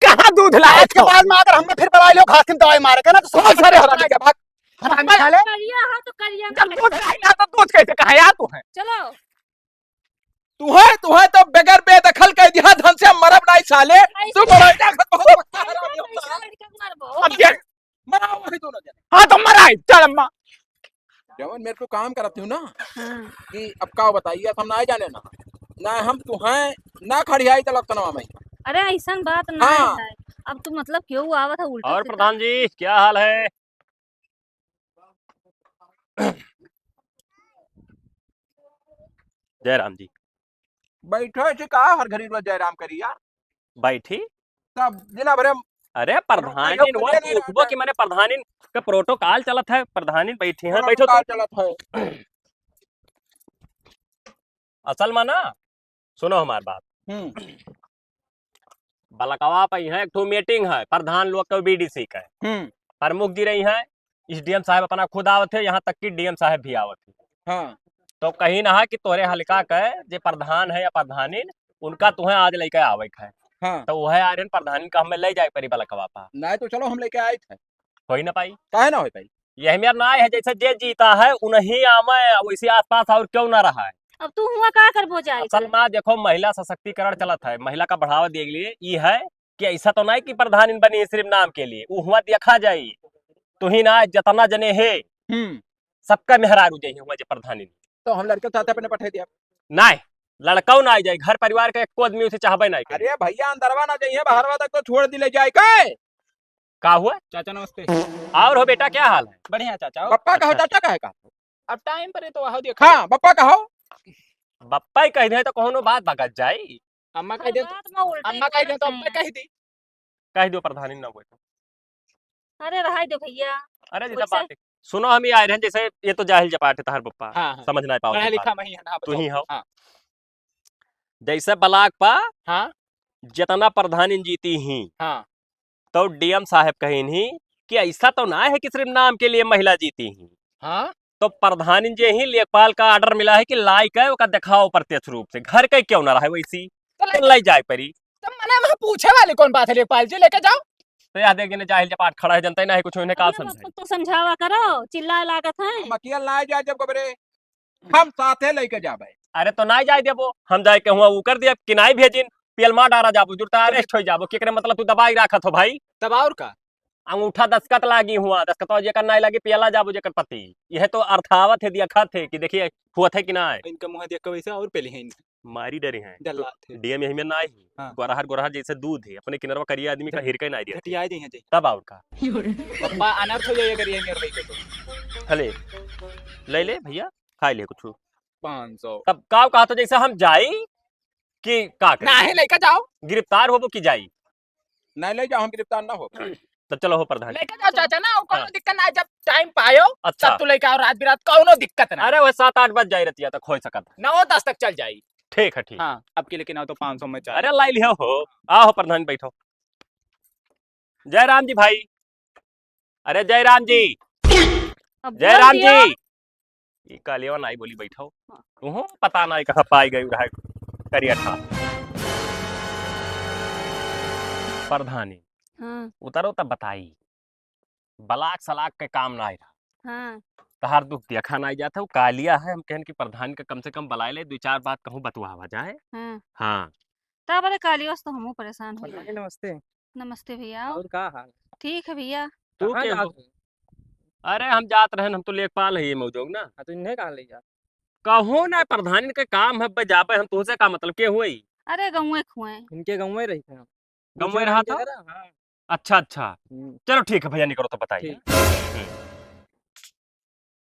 [SPEAKER 6] कहाँ दूध लाए
[SPEAKER 5] आज के बाद में अगर हमने फिर बना लियो घास की दवाई मारे का ना तो
[SPEAKER 3] बहुत सारे हरामी के भाग।
[SPEAKER 5] हरामी साले।
[SPEAKER 2] करिया हो तो करिया
[SPEAKER 6] जब दूध लाई ना तो दूध कैसे कहा यार तू है।
[SPEAKER 2] चलो
[SPEAKER 3] तू है तो बगैर बेदखल कह दिया धन से मरब नहीं साले। तू बड़ा बहुत पक्का हरामी होता है।
[SPEAKER 6] अब ये
[SPEAKER 3] मराओ वही दोनों जने।
[SPEAKER 6] हाँ तो मरा चल अम्मा।
[SPEAKER 3] जवन मेरे को काम करती हूँ ना कि अब का बताइए हम ना जाने ना हम तू हैं ना खड़ी आई तलक तनवा में।
[SPEAKER 2] अरे ऐसा बात ना
[SPEAKER 3] हाँ।
[SPEAKER 2] है। अब तू मतलब क्यों आवत है उल्टा
[SPEAKER 1] और
[SPEAKER 2] सीधा?
[SPEAKER 1] प्रधान जी क्या हाल है? जयराम जी
[SPEAKER 3] बैठो ऐसे कहा हर घड़ी रोज जयराम करी यार
[SPEAKER 1] बैठी।
[SPEAKER 3] सब दिन भरे
[SPEAKER 1] अरे प्रधानी
[SPEAKER 3] योग
[SPEAKER 1] वो
[SPEAKER 3] करने नहीं
[SPEAKER 1] पूछबो कि मैंने प्रधानी का प्रोटोकॉल चलत है, प्रधानी बैठी हैं, बैठो
[SPEAKER 3] का
[SPEAKER 1] तो।
[SPEAKER 3] चलत है।
[SPEAKER 1] असल में ना सुनो हमारी बात। बलकवा पे है एक ठो मीटिंग है प्रधान लोग का बीडीसी का प्रमुख जी रही हैं। इस डीएम साहब अपना खुद आवत है, यहाँ तक कि डीएम साहब भी आवत है।
[SPEAKER 3] हाँ
[SPEAKER 1] तो कहीं ना है कि तोरे हल्का के जे प्रधान है या प्रधानी उनका तुम्हें आज लेके आवे है।
[SPEAKER 3] हाँ
[SPEAKER 1] तो वह आ रहे प्रधानी का हमें ले जाए परी बलकवा पा
[SPEAKER 3] नहीं तो चलो हम लेके आए थे।
[SPEAKER 1] हो ही ना पाई।
[SPEAKER 3] काहे ना हो भाई?
[SPEAKER 1] यही मेरा ना है जैसे जे जीता है उन्हीं आमे वैसे आसपास और क्यों ना रहा है।
[SPEAKER 2] अब तू हुआ का करबो जाए
[SPEAKER 1] असल में देखो महिला सशक्तिकरण चलत है, महिला का बढ़ावा दिए के लिए ये है कि ऐसा तो नहीं कि प्रधानी बनी सिर्फ नाम के लिए। वो हुआ देखा जाये तू ही ना जतना जने है सबका मेहरारू जाइए हुआ जे प्रधानी।
[SPEAKER 3] तो हम लड़के साथ अपने पठे दिया।
[SPEAKER 1] नहीं लड़काऊ ना आ जाए, घर परिवार के एको आदमी उसे चाहबे नहीं करे।
[SPEAKER 3] अरे भैया अंदरवा ना जाइए बाहरवा तक तो छोड़ दिले जाए के।
[SPEAKER 1] का हुआ
[SPEAKER 6] चाचा नमस्ते।
[SPEAKER 1] और हो बेटा क्या हाल है?
[SPEAKER 6] बढ़िया चाचा।
[SPEAKER 3] पप्पा कहो चाचा कहे का?
[SPEAKER 6] अब टाइम पर है तो आओ देखो।
[SPEAKER 3] हाँ पप्पा कहो।
[SPEAKER 1] बप्पा ही कह दे तो कोनो बात भगत जाई।
[SPEAKER 6] अम्मा कह दे
[SPEAKER 2] बात में उल्टा ही
[SPEAKER 6] अम्मा कह दे तो
[SPEAKER 2] बोलत
[SPEAKER 6] अम्मा
[SPEAKER 2] है।
[SPEAKER 6] कह दी।
[SPEAKER 1] कह दो प्रधानी ना बोल।
[SPEAKER 2] अरे रहा दो भैया।
[SPEAKER 1] अरे जैसा
[SPEAKER 2] वैसे-
[SPEAKER 1] बात है। सुनो हम ही आए रहे जैसे ये तो जाहिल जपाट है तहर पप्पा
[SPEAKER 6] हाँ हाँ
[SPEAKER 1] समझ ना पाओ
[SPEAKER 6] पढ़ा लिखा मैं ही है ना
[SPEAKER 1] तू ही हो।
[SPEAKER 6] हाँ
[SPEAKER 1] जैसे बलाक पा
[SPEAKER 6] हाँ
[SPEAKER 1] जितना प्रधानी जीती ही
[SPEAKER 6] हाँ
[SPEAKER 1] तो डीएम साहब कहीं ही कि ऐसा तो ना है कि सिर्फ नाम के लिए महिला जीती ही।
[SPEAKER 6] हाँ
[SPEAKER 1] तो प्रधानी जी ही लेखपाल का ऑर्डर मिला है कि लाइक है उसका दिखाओ प्रत्यक्ष रूप से घर के क्यों ना रहा है वैसी तो लाई जाए परी।
[SPEAKER 6] तो मैंने वहाँ पूछे वाली कौन बात है लेखपाल जी लेके जाओ।
[SPEAKER 1] तो याद है कि जाहिल जपाट खड़ा है जनता ही ना है कुछ उन्हें कहा
[SPEAKER 2] अपने
[SPEAKER 1] समझाई।
[SPEAKER 2] बापू तो समझावा करो, चिल्ला लागत है।
[SPEAKER 3] मकियल ना जाए जब गोबरे हम साथे लेके जाबे।
[SPEAKER 1] अरे तो ना जाए देबो हम जाए के हुआ वो कर दिया कि नहीं भेजिन पियलमा डारा जाबो जुड़ता अरेस्ट हो जाबो केकरे मतलब तू दबाई राखत हो भाई।
[SPEAKER 6] तब और का
[SPEAKER 1] अंगूठा दस्खत लागी हुआ दस्खत जेकर नहीं लगी पियला जाबो जेकर पति यह तो अर्थावत है दिया खत है कि देखिए हुआ थे कि ना है
[SPEAKER 6] इनका मुंह देख के वैसे और पहले है
[SPEAKER 1] मारी डरे हैं
[SPEAKER 6] डल्ला थे
[SPEAKER 1] डीएम यही में ना ही
[SPEAKER 6] हाँ।
[SPEAKER 1] गोरहर गोरहर जैसे दूध है अपने किनरवा करिए आदमी का हिरके ना दिया
[SPEAKER 6] घटिया जी हैं जी
[SPEAKER 1] तब और का
[SPEAKER 6] पप्पा अनर्थ हो जाइए अगर ये मेरे भाई के तो
[SPEAKER 1] हले ले ले भैया खाई ले कुछ
[SPEAKER 6] 500
[SPEAKER 1] तब का कहा तो जैसे हम जाई कि का करें?
[SPEAKER 6] ना है लेके जाओ
[SPEAKER 1] गिरफ्तार होबो कि जाई
[SPEAKER 3] नहीं ले जाओ हम गिरफ्तार ना हो।
[SPEAKER 1] तो चलो हो प्रधान
[SPEAKER 6] लेके जाओ चाचा ना कोनो
[SPEAKER 1] हाँ।
[SPEAKER 6] दिक्कत ना जब टाइम पायो
[SPEAKER 1] अच्छा
[SPEAKER 6] तब तू लेके आओ रात बिरात कोनो दिक्कत ना
[SPEAKER 1] अरे वह 7-8 बज जाई रहती तक हो सकत
[SPEAKER 6] 9-10 तक चल जाएगी।
[SPEAKER 1] ठीक है ठीक
[SPEAKER 6] हाँ अब के लेकिन आओ तो 500 में चाय
[SPEAKER 1] अरे लाई लियो हो आओ प्रधान बैठो जय राम जी भाई अरे जय राम जी
[SPEAKER 2] अब
[SPEAKER 1] जय
[SPEAKER 2] बोल
[SPEAKER 1] राम
[SPEAKER 2] दियो।
[SPEAKER 1] जी ये कालिया नाई बोली बैठो तू पता नहीं कहाँ पाई गई रहा करिया था प्रधानी
[SPEAKER 2] हाँ
[SPEAKER 1] उतरो तब बताई बलाक सलाक के काम ना रहा
[SPEAKER 2] हाँ
[SPEAKER 1] तहार दुख देखा नहीं जाता वो कालिया है हम कहन कि प्रधान के कम से कम बुलाए ले 2-4 बात कहूँ बतवा जाए।
[SPEAKER 2] हाँ
[SPEAKER 1] हाँ
[SPEAKER 2] तब अरे कालियों से तो हम परेशान हो गए।
[SPEAKER 6] नमस्ते
[SPEAKER 2] नमस्ते भैया।
[SPEAKER 6] और का हाल
[SPEAKER 2] ठीक है भैया।
[SPEAKER 1] तू
[SPEAKER 6] कहाँ
[SPEAKER 1] के
[SPEAKER 6] जात
[SPEAKER 1] हो? अरे हम जात रहे हम तो लेखपाल है ये मौजूद ना
[SPEAKER 6] तो इन्हें कहाँ ले जा
[SPEAKER 1] कहो ना प्रधान के काम है जापे हम तुझसे का मतलब के हुई
[SPEAKER 2] अरे गौए खुए
[SPEAKER 6] इनके गाँव में रही थे हम
[SPEAKER 1] गाँव में रहा था
[SPEAKER 6] हाँ
[SPEAKER 1] अच्छा अच्छा चलो ठीक है भैया निकलो तो बताइए।
[SPEAKER 6] ठीक।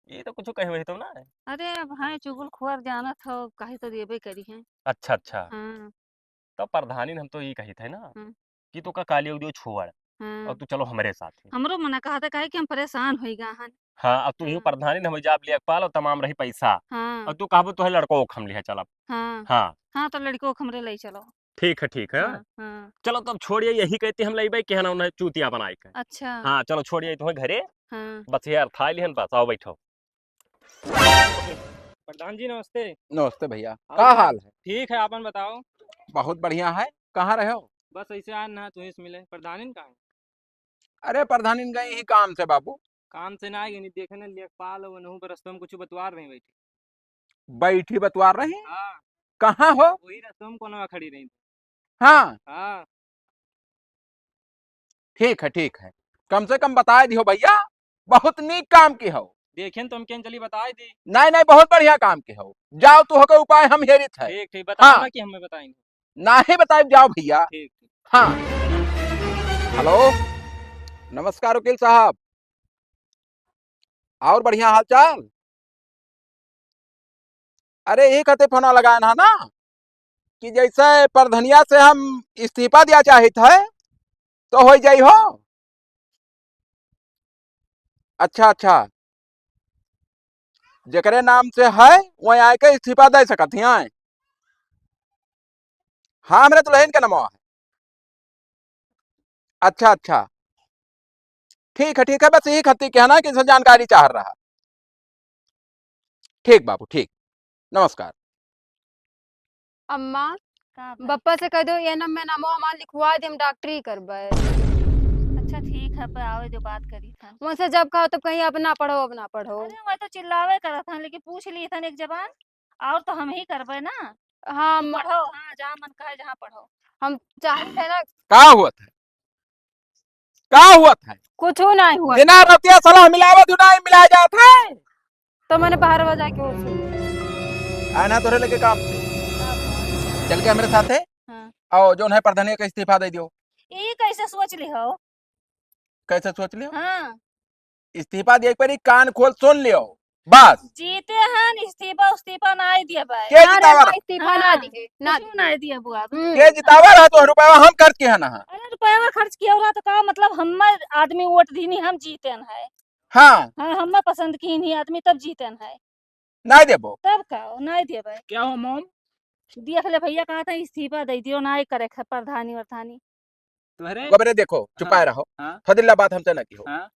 [SPEAKER 1] ये तो कुछ कहे हुए तो ना
[SPEAKER 2] अरे अब हाँ चुगल खुआर जाना था कहीं तो देबे करी है।
[SPEAKER 1] अच्छा अच्छा
[SPEAKER 2] हाँ
[SPEAKER 1] तो प्रधानी हम तो ये कही थे ना
[SPEAKER 2] हाँ।
[SPEAKER 1] कि तो का काली उदियो छोड़
[SPEAKER 2] हाँ
[SPEAKER 1] और तू चलो हमारे साथ है।
[SPEAKER 2] हमरो मना कहा था काहे कि हम परेशान होई गा हन।
[SPEAKER 1] हाँ अब तू ही
[SPEAKER 2] हाँ।
[SPEAKER 1] प्रधानी हम जाब लेखपाल और तमाम रही पैसा
[SPEAKER 2] हाँ
[SPEAKER 1] और तू कहबो तो है लड़को को हम लिया चल
[SPEAKER 2] हाँ
[SPEAKER 1] हाँ
[SPEAKER 2] हाँ तो लड़को को हमरे ले चलो।
[SPEAKER 1] ठीक है ठीक है
[SPEAKER 2] हाँ हाँ
[SPEAKER 1] चलो तब छोड़िए यही कहते हम लई के ना उन्हें चूतिया बनाए के
[SPEAKER 2] अच्छा
[SPEAKER 1] हाँ चलो छोड़िए तुम्हें घरे
[SPEAKER 2] हाँ
[SPEAKER 1] बस यार था लिहन बस आओ बैठो।
[SPEAKER 6] प्रधान जी नमस्ते।
[SPEAKER 3] नमस्ते भैया
[SPEAKER 6] और
[SPEAKER 3] का हाल है?
[SPEAKER 6] ठीक है आपन बताओ।
[SPEAKER 3] बहुत बढ़िया है। कहाँ रहे हो?
[SPEAKER 6] बस ऐसे आन ना तुम्हें मिले प्रधान का
[SPEAKER 3] अरे प्रधानी गई ही काम से बाबू।
[SPEAKER 6] काम से ना आएगी नहीं देखे ना लेखपाल और नहु पर रस्तों में कुछ बतवा रही बैठी
[SPEAKER 3] बैठी बतवार रही
[SPEAKER 6] हाँ
[SPEAKER 3] कहाँ हो?
[SPEAKER 6] वही रस्तों में कोनो खड़ी रही
[SPEAKER 3] हाँ
[SPEAKER 6] हाँ
[SPEAKER 3] ठीक है कम से कम बता दियो भैया बहुत नीक काम की हो।
[SPEAKER 6] देखें तो हम केन चली बताई दी।
[SPEAKER 3] नहीं बहुत बढ़िया काम की हो। जाओ तो होगा उपाय हम हेरित है।
[SPEAKER 6] ठीक ठीक बताना
[SPEAKER 3] हाँ।
[SPEAKER 6] कि हमें बताएंगे।
[SPEAKER 3] ना ही बताए जाओ भैया।
[SPEAKER 6] ठीक ठीक
[SPEAKER 3] हाँ हेलो नमस्कार वकील साहब और बढ़िया हाल चाल। अरे एक हते फोन लगाए ना कि जैसे प्रधनिया से हम इस्तीफा दिया चाहत है तो हो जाई हो। अच्छा जकरे नाम से है वही आए के इस्तीफा दे सकत हैं। हाँ हमरे दुल्हन के नाम है। अच्छा ठीक है बस यही खत्ती के है ना कि जानकारी चाह रहा। ठीक बाबू ठीक नमस्कार।
[SPEAKER 4] अम्मा
[SPEAKER 2] का भाई?
[SPEAKER 4] बप्पा से कह दो ये ना मैं नामो हमार लिखवा दे हम डॉक्टरी करबे।
[SPEAKER 2] अच्छा ठीक है पे आओ जो बात करी था।
[SPEAKER 4] मुझसे जब कहो तो कहीं अब ना पढ़ो।
[SPEAKER 2] अरे मैं तो चिल्लावे करा था लेकिन पूछ ली था एक जबान और तो हम ही करबे ना।
[SPEAKER 4] हाँ अम्मा,
[SPEAKER 2] पढ़ो हाँ जहाँ मन कहे जहाँ पढ़ो।
[SPEAKER 4] हम चाहते थे ना
[SPEAKER 3] का हुआ था
[SPEAKER 4] कुछ नहीं हुआ
[SPEAKER 3] बिना रतिया सलाह मिलावत नहीं मिला जाता है।
[SPEAKER 4] तो मैंने बाहर बजा के उसे
[SPEAKER 3] आना तोरे लेके काम से चल के हमारे साथ है।
[SPEAKER 2] हाँ।
[SPEAKER 3] और जो है प्रधानी का इस्तीफा दे दियो।
[SPEAKER 2] ये कैसे सोच ली हो?
[SPEAKER 3] कैसे सोच लियो?
[SPEAKER 2] हाँ
[SPEAKER 3] इस्तीफा दिए पर कान खोल सुन लियो बस।
[SPEAKER 2] जीते हैं इस्तीफा ना दिया भाई।
[SPEAKER 3] के जितावर
[SPEAKER 4] इस्तीफा ना
[SPEAKER 2] हाँ।
[SPEAKER 4] दिए
[SPEAKER 2] ना दिया बुआ।
[SPEAKER 3] के जितावर है तो रुपया हम खर्च के है ना।
[SPEAKER 2] अरे रुपया खर्च किया हो रहा तो का मतलब हम आदमी वोट दी नहीं हम जीते हैं।
[SPEAKER 3] हाँ
[SPEAKER 2] हाँ हमें पसंद की नहीं आदमी तब जीतन है।
[SPEAKER 3] नहीं देबो।
[SPEAKER 2] तब का नहीं देवे।
[SPEAKER 6] क्या हो मोम?
[SPEAKER 2] देख ले भैया कहा था इस्तीफा दे दियो ना करे प्रधानी वरधानी।
[SPEAKER 6] तुम्हारे
[SPEAKER 3] गोबरे देखो चुपाए रहो।
[SPEAKER 6] हाँ
[SPEAKER 3] फदिल्ला बात हमसे न की हो।
[SPEAKER 6] हाँ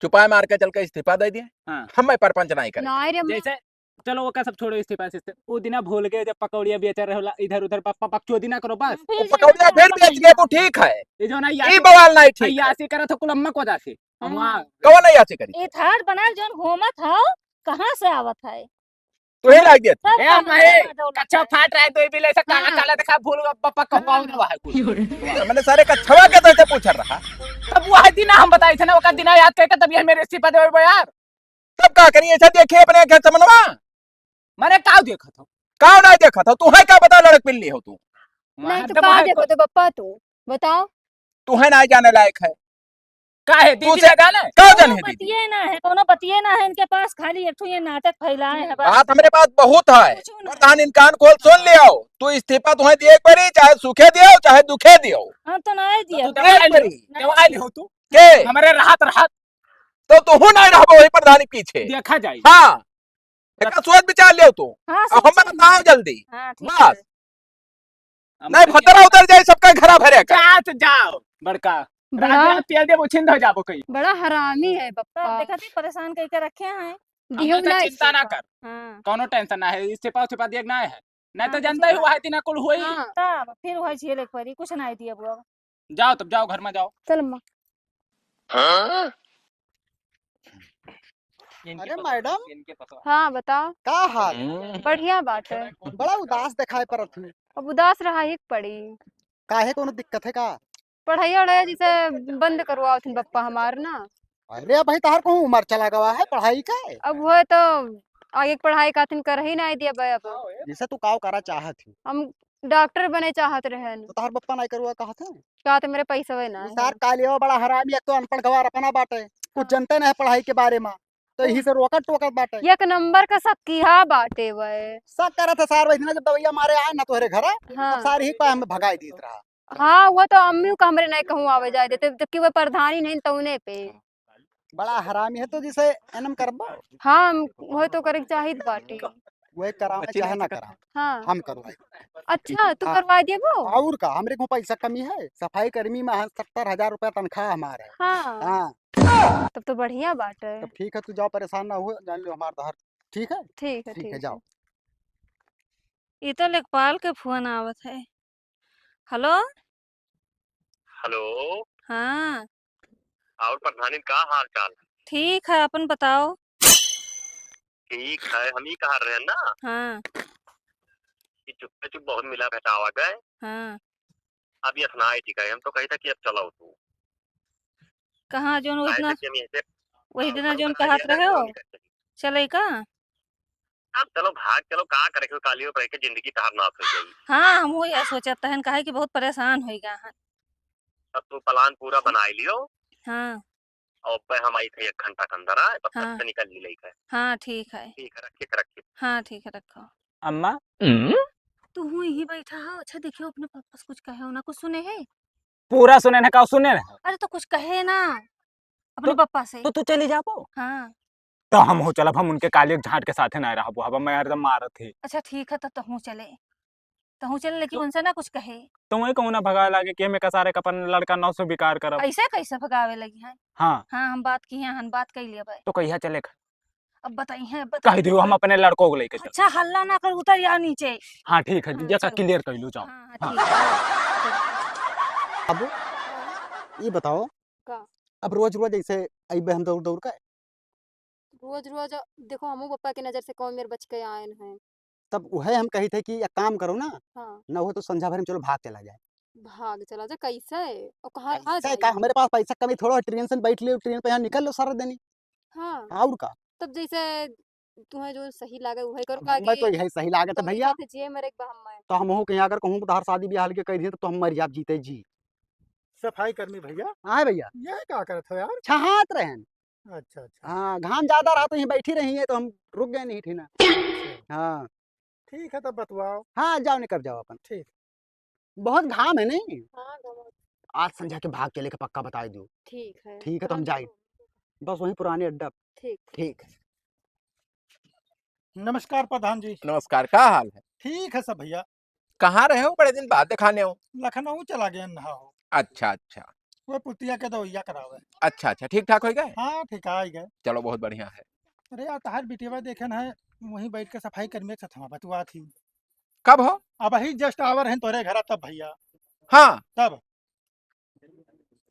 [SPEAKER 3] चुपाए मार के चल के इस्तीफा दे दिए।
[SPEAKER 6] हाँ।
[SPEAKER 3] हम परपंच नहीं करे।
[SPEAKER 4] नहीं रे
[SPEAKER 6] जैसे चलो वो का सब छोड़ो इस्तीफा से वो दिना भूल गए जब पकौड़िया बेच रहे होला इधर उधर पप्पा बकचोदी ना करो बस।
[SPEAKER 3] वो पकौड़िया फिर बेच गए वो ठीक है।
[SPEAKER 6] ये जो ना
[SPEAKER 3] ई बवाल नहीं ठीक है।
[SPEAKER 6] यासी करा था कुलम्मा को दासी हम वहाँ
[SPEAKER 3] कौन नहीं ऐसे करी।
[SPEAKER 2] ये थाट बनाल जोन घूमत था कहाँ से आवत है?
[SPEAKER 3] तू ही लाग दिया।
[SPEAKER 2] सब
[SPEAKER 6] ए
[SPEAKER 2] कहाँ
[SPEAKER 6] माहे
[SPEAKER 2] से दौलत
[SPEAKER 6] कच्चा
[SPEAKER 2] है?
[SPEAKER 6] फाट रहा है तो ये भी ले सकता
[SPEAKER 4] हाँ।
[SPEAKER 6] काला दिखा भूल पप्पा कहवा ना वहाँ कुछ।
[SPEAKER 3] मैंने सारे कच्छवा के तो पूछ रहा।
[SPEAKER 6] तब वह दिन हम बताए थे ना वो का दिन याद करके तब ये मेरे इस्तीफा दे यार।
[SPEAKER 3] तब का करिए ऐसा देखिए अपने घर समनवा।
[SPEAKER 6] मैंने काव देखा था
[SPEAKER 3] काव नहीं देखा था। तू है क्या बता लड़क पिल्ली हो तू।
[SPEAKER 4] नहीं तो कहा देखो तो पप्पा तू बताओ।
[SPEAKER 3] तू है नहीं जाने लायक है।
[SPEAKER 6] का है
[SPEAKER 3] तू
[SPEAKER 6] दीदी
[SPEAKER 3] से-
[SPEAKER 6] लगा ना
[SPEAKER 3] काव
[SPEAKER 2] कोनो
[SPEAKER 3] जन है दीदी।
[SPEAKER 2] बतिये ना है कोनो बतिये ना है इनके पास खाली एक ठो ये नाटक फैलाए हैं बस।
[SPEAKER 3] बात हमारे पास बहुत है।
[SPEAKER 2] कुछ ना है।
[SPEAKER 3] प्रधान इनकान खोल सुन लियो। तू इस्तीफा तुम्हें दिए पड़ी चाहे सुखे दियो चाहे दुखे दियो।
[SPEAKER 2] हम तो नहीं दिया।
[SPEAKER 6] तू दवाई ले दवाई ले हो तू
[SPEAKER 3] के
[SPEAKER 6] हमारे राहत राहत
[SPEAKER 3] तो तू नहीं रहो वही प्रधानी पीछे।
[SPEAKER 6] देखा जाए।
[SPEAKER 3] हाँ एक सोच विचार लियो तू।
[SPEAKER 2] हाँ
[SPEAKER 3] अब हम बताओ जल्दी।
[SPEAKER 2] हाँ ठीक
[SPEAKER 3] बस।
[SPEAKER 2] है।
[SPEAKER 3] नहीं भतरा उतर जाए सबका घरा भरे का।
[SPEAKER 6] जात जाओ बड़का
[SPEAKER 4] बड़ा
[SPEAKER 6] तेल दे वो छिंद हो जाबो कहीं।
[SPEAKER 4] बड़ा हरामी है
[SPEAKER 2] सब
[SPEAKER 4] पप्पा।
[SPEAKER 2] देखा थी परेशान करके रखे हैं।
[SPEAKER 4] दियो
[SPEAKER 6] हमने
[SPEAKER 4] ना
[SPEAKER 6] तो चिंता ना
[SPEAKER 4] इस्तीफा।
[SPEAKER 6] कर
[SPEAKER 2] हाँ
[SPEAKER 6] कोनो टेंशन ना है इस्तीफा उस्तीफा दिया ना है नहीं तो
[SPEAKER 2] हाँ,
[SPEAKER 6] जानता ही
[SPEAKER 2] कुछ
[SPEAKER 6] हुआ है तीना कुल हुई।
[SPEAKER 4] हाँ
[SPEAKER 2] तब फिर वही झेल एक परी कुछ नहीं दिया बुआ।
[SPEAKER 6] जाओ तब जाओ घर में जाओ।
[SPEAKER 4] चल अम्मा।
[SPEAKER 5] अरे मैडम
[SPEAKER 4] हाँ बताओ।
[SPEAKER 5] का हाल?
[SPEAKER 4] बढ़िया बात है।
[SPEAKER 5] बड़ा उदास दिखाई पड़त हूँ।
[SPEAKER 4] अब उदास रहा ही पड़ी।
[SPEAKER 5] काहे कोनो दिक्कत है का?
[SPEAKER 4] पढ़ाई वढ़ाई जैसे बंद करवाओ थे पप्पा हमार ना।
[SPEAKER 5] अरे भाई तार को उम्र चला गवा है पढ़ाई का।
[SPEAKER 4] अब वो तो आगे की पढ़ाई कातिन कर ही नहीं दिया भाई। अब
[SPEAKER 5] जैसे तू काव करा चाहत थी
[SPEAKER 4] हम डॉक्टर बने चाहत रहे
[SPEAKER 5] तो तार पप्पा नहीं करुआ कहा था।
[SPEAKER 4] क्या तो मेरे पैसा है ना
[SPEAKER 5] सार कालियो बड़ा हरामी है तो अनपढ़ गवार अपना बाटे कुछ जानते नहीं पढ़ाई के बारे में तो यही से रोकत टोकत बाटे।
[SPEAKER 4] एक नंबर का सकिया बाटे वह।
[SPEAKER 5] सब करत है सार वही जब दवैया मारे आए ना तोहरे घर
[SPEAKER 4] हाँ
[SPEAKER 5] सार ही पे हमें भगाई देत रहा।
[SPEAKER 4] हाँ वो तो अम्मी का हमरे नहीं कहूँ आवे जाए देते जबकि वो प्रधानी नहीं तौने पे।
[SPEAKER 5] बड़ा हरामी है तो जिसे एनम करबो
[SPEAKER 4] हाँ वो तो करे चाहिए बाटे।
[SPEAKER 5] वही करावे चाहे ना करा
[SPEAKER 4] हाँ
[SPEAKER 5] हम करवाए।
[SPEAKER 4] अच्छा तू
[SPEAKER 5] हाँ।
[SPEAKER 4] करवा दिए वो।
[SPEAKER 5] और का हमरे को पैसा कमी है सफाई कर्मी में 70,000 रुपया तनख्वाह हमारे।
[SPEAKER 4] हाँ
[SPEAKER 5] हाँ
[SPEAKER 4] तब तो बढ़िया बात है।
[SPEAKER 5] तब ठीक है तू जाओ परेशान ना हो जान लो हमारा धर ठीक है।
[SPEAKER 4] ठीक है
[SPEAKER 5] ठीक है जाओ।
[SPEAKER 2] ये तो लेखपाल के फोन आवत है। हेलो
[SPEAKER 1] हेलो
[SPEAKER 2] हाँ
[SPEAKER 1] और प्रधानी का हाल चाल?
[SPEAKER 2] ठीक है अपन बताओ।
[SPEAKER 1] ठीक है हम ही कहा रहे हैं ना
[SPEAKER 2] हाँ
[SPEAKER 1] कि चुप चुप बहुत मिला बैठावा गए।
[SPEAKER 2] हाँ
[SPEAKER 1] अब ये सुनाए ठीक है हम तो कही था कि अब चलो तू
[SPEAKER 2] कहाँ जोन वही दिन वही दिन जोन
[SPEAKER 1] हाँ,
[SPEAKER 2] कहत रहे हो चले का।
[SPEAKER 1] अब चलो भाग चलो का करे के कालियो रह के जिंदगी तहार नाश हो गई।
[SPEAKER 2] हाँ हम वही सोचत तहन काहे कि बहुत परेशान हो गया है।
[SPEAKER 1] अब तू प्लान पूरा बना लियो
[SPEAKER 2] हाँ
[SPEAKER 1] और पे हम आई थे 1 घंटा के अंदर आए बस
[SPEAKER 2] हाँ।
[SPEAKER 1] से निकल ली है।
[SPEAKER 2] हाँ ठीक है
[SPEAKER 1] रखिए।
[SPEAKER 2] हाँ ठीक है रखो।
[SPEAKER 6] अम्मा
[SPEAKER 2] तू हुई ही बैठा हो। अच्छा देखियो अपने पापा से कुछ कहे हो ना कुछ सुने है।
[SPEAKER 6] पूरा सुने ना का सुने ना
[SPEAKER 2] अरे तो कुछ कहे ना अपने पापा से।
[SPEAKER 6] तो तू चली जाबो
[SPEAKER 2] हाँ
[SPEAKER 6] तो हम हो चलब हम उनके काले झाट के साथे ना रहबो अब मैं एकदम मारत थी।
[SPEAKER 2] अच्छा ठीक है तब तहू चले लेकिन उनसे ना कुछ कहे।
[SPEAKER 6] तो वही कहूँ ना भगा लागे कि हमें कसारे का अपन लड़का 900 बिकार करब।
[SPEAKER 2] ऐसे कैसे भगावे लगी है।
[SPEAKER 6] हाँ
[SPEAKER 2] हाँ हम बात की हैं हम बात कर लिया भाई।
[SPEAKER 6] तो कहिया चले
[SPEAKER 2] अब बताई हैं
[SPEAKER 6] कह दियो हम अपने लड़कों को लेके चल।
[SPEAKER 2] अच्छा हल्ला ना कर उतर या नीचे।
[SPEAKER 6] हाँ ठीक है
[SPEAKER 2] हाँ,
[SPEAKER 6] जगह
[SPEAKER 2] चलो।
[SPEAKER 6] क्लियर कर लू जाओ।
[SPEAKER 2] हाँ हाँ ठीक है।
[SPEAKER 5] अब ये बताओ
[SPEAKER 4] का?
[SPEAKER 5] अब रोज रोज ऐसे अइबे हम दौड़ दौड़ के
[SPEAKER 4] रोज रोज देखो हमू पप्पा की नजर से कौन मेरे बच के आए हैं।
[SPEAKER 5] तब वह हम कही थे कि एक काम करो ना
[SPEAKER 4] हाँ
[SPEAKER 5] ना हो तो संध्या भर में चलो भाग चला जाए।
[SPEAKER 4] भाग चला जा कैसे और कहाँ आ
[SPEAKER 5] ऐसे का
[SPEAKER 4] जाए।
[SPEAKER 5] हमारे पास पैसा कमी थोड़ा ट्रेन से बैठ लियो ट्रेन पे यहाँ निकल लो सारा दिन
[SPEAKER 4] हाँ
[SPEAKER 5] और का।
[SPEAKER 4] तब जैसे तुम्हें जो सही लागे वही करो
[SPEAKER 5] मैं तो यही सही लागत है भैया।
[SPEAKER 4] जिए मेरे एक बहम में।
[SPEAKER 5] तो हम कहीं अगर कहूँ तो हर शादी ब्याह के कह दिए तो हम मर जाब जीते जी।
[SPEAKER 7] सफाई कर्मी भैया
[SPEAKER 5] हाँ भैया
[SPEAKER 7] ये क्या करत हो यार।
[SPEAKER 5] छहात रहन।
[SPEAKER 7] अच्छा अच्छा
[SPEAKER 5] हाँ घाम ज्यादा रहा तो यहीं बैठी रही है तो हम रुक गए नहीं थे ना।
[SPEAKER 7] अच्छा,
[SPEAKER 5] हाँ
[SPEAKER 7] ठीक है तब बतवाओ।
[SPEAKER 5] हाँ जाओ निकल जाओ अपन।
[SPEAKER 7] ठीक।
[SPEAKER 5] बहुत घाम है नहीं।
[SPEAKER 4] हाँ गवा-
[SPEAKER 5] आज संध्या के भाग चले के पक्का बता दो।
[SPEAKER 4] ठीक है
[SPEAKER 5] ठीक है तो हम जाए। बस वहीं पुराने अड्डा।
[SPEAKER 4] ठीक।
[SPEAKER 5] ठीक।
[SPEAKER 7] नमस्कार प्रधान जी।
[SPEAKER 3] नमस्कार, क्या हाल है?
[SPEAKER 7] ठीक है सब भैया।
[SPEAKER 3] कहाँ रहे हो? बड़े दिन बाद दिखाने हो।
[SPEAKER 7] लखनऊ चला गया नहा हो।
[SPEAKER 3] अच्छा अच्छा
[SPEAKER 7] वो पुतिया के दवैया करावे।
[SPEAKER 3] अच्छा अच्छा, ठीक ठाक हो गए?
[SPEAKER 7] हाँ ठीक आ गए।
[SPEAKER 3] चलो बहुत बढ़िया है।
[SPEAKER 7] अरे यार तहार बिटिया देखन है वहीं बैठ के सफाई कर्मी से थमा बतुआ थी।
[SPEAKER 3] कब हो?
[SPEAKER 7] अब ही जस्ट आवर हैं तोरे घर तब भैया।
[SPEAKER 3] हाँ
[SPEAKER 7] तब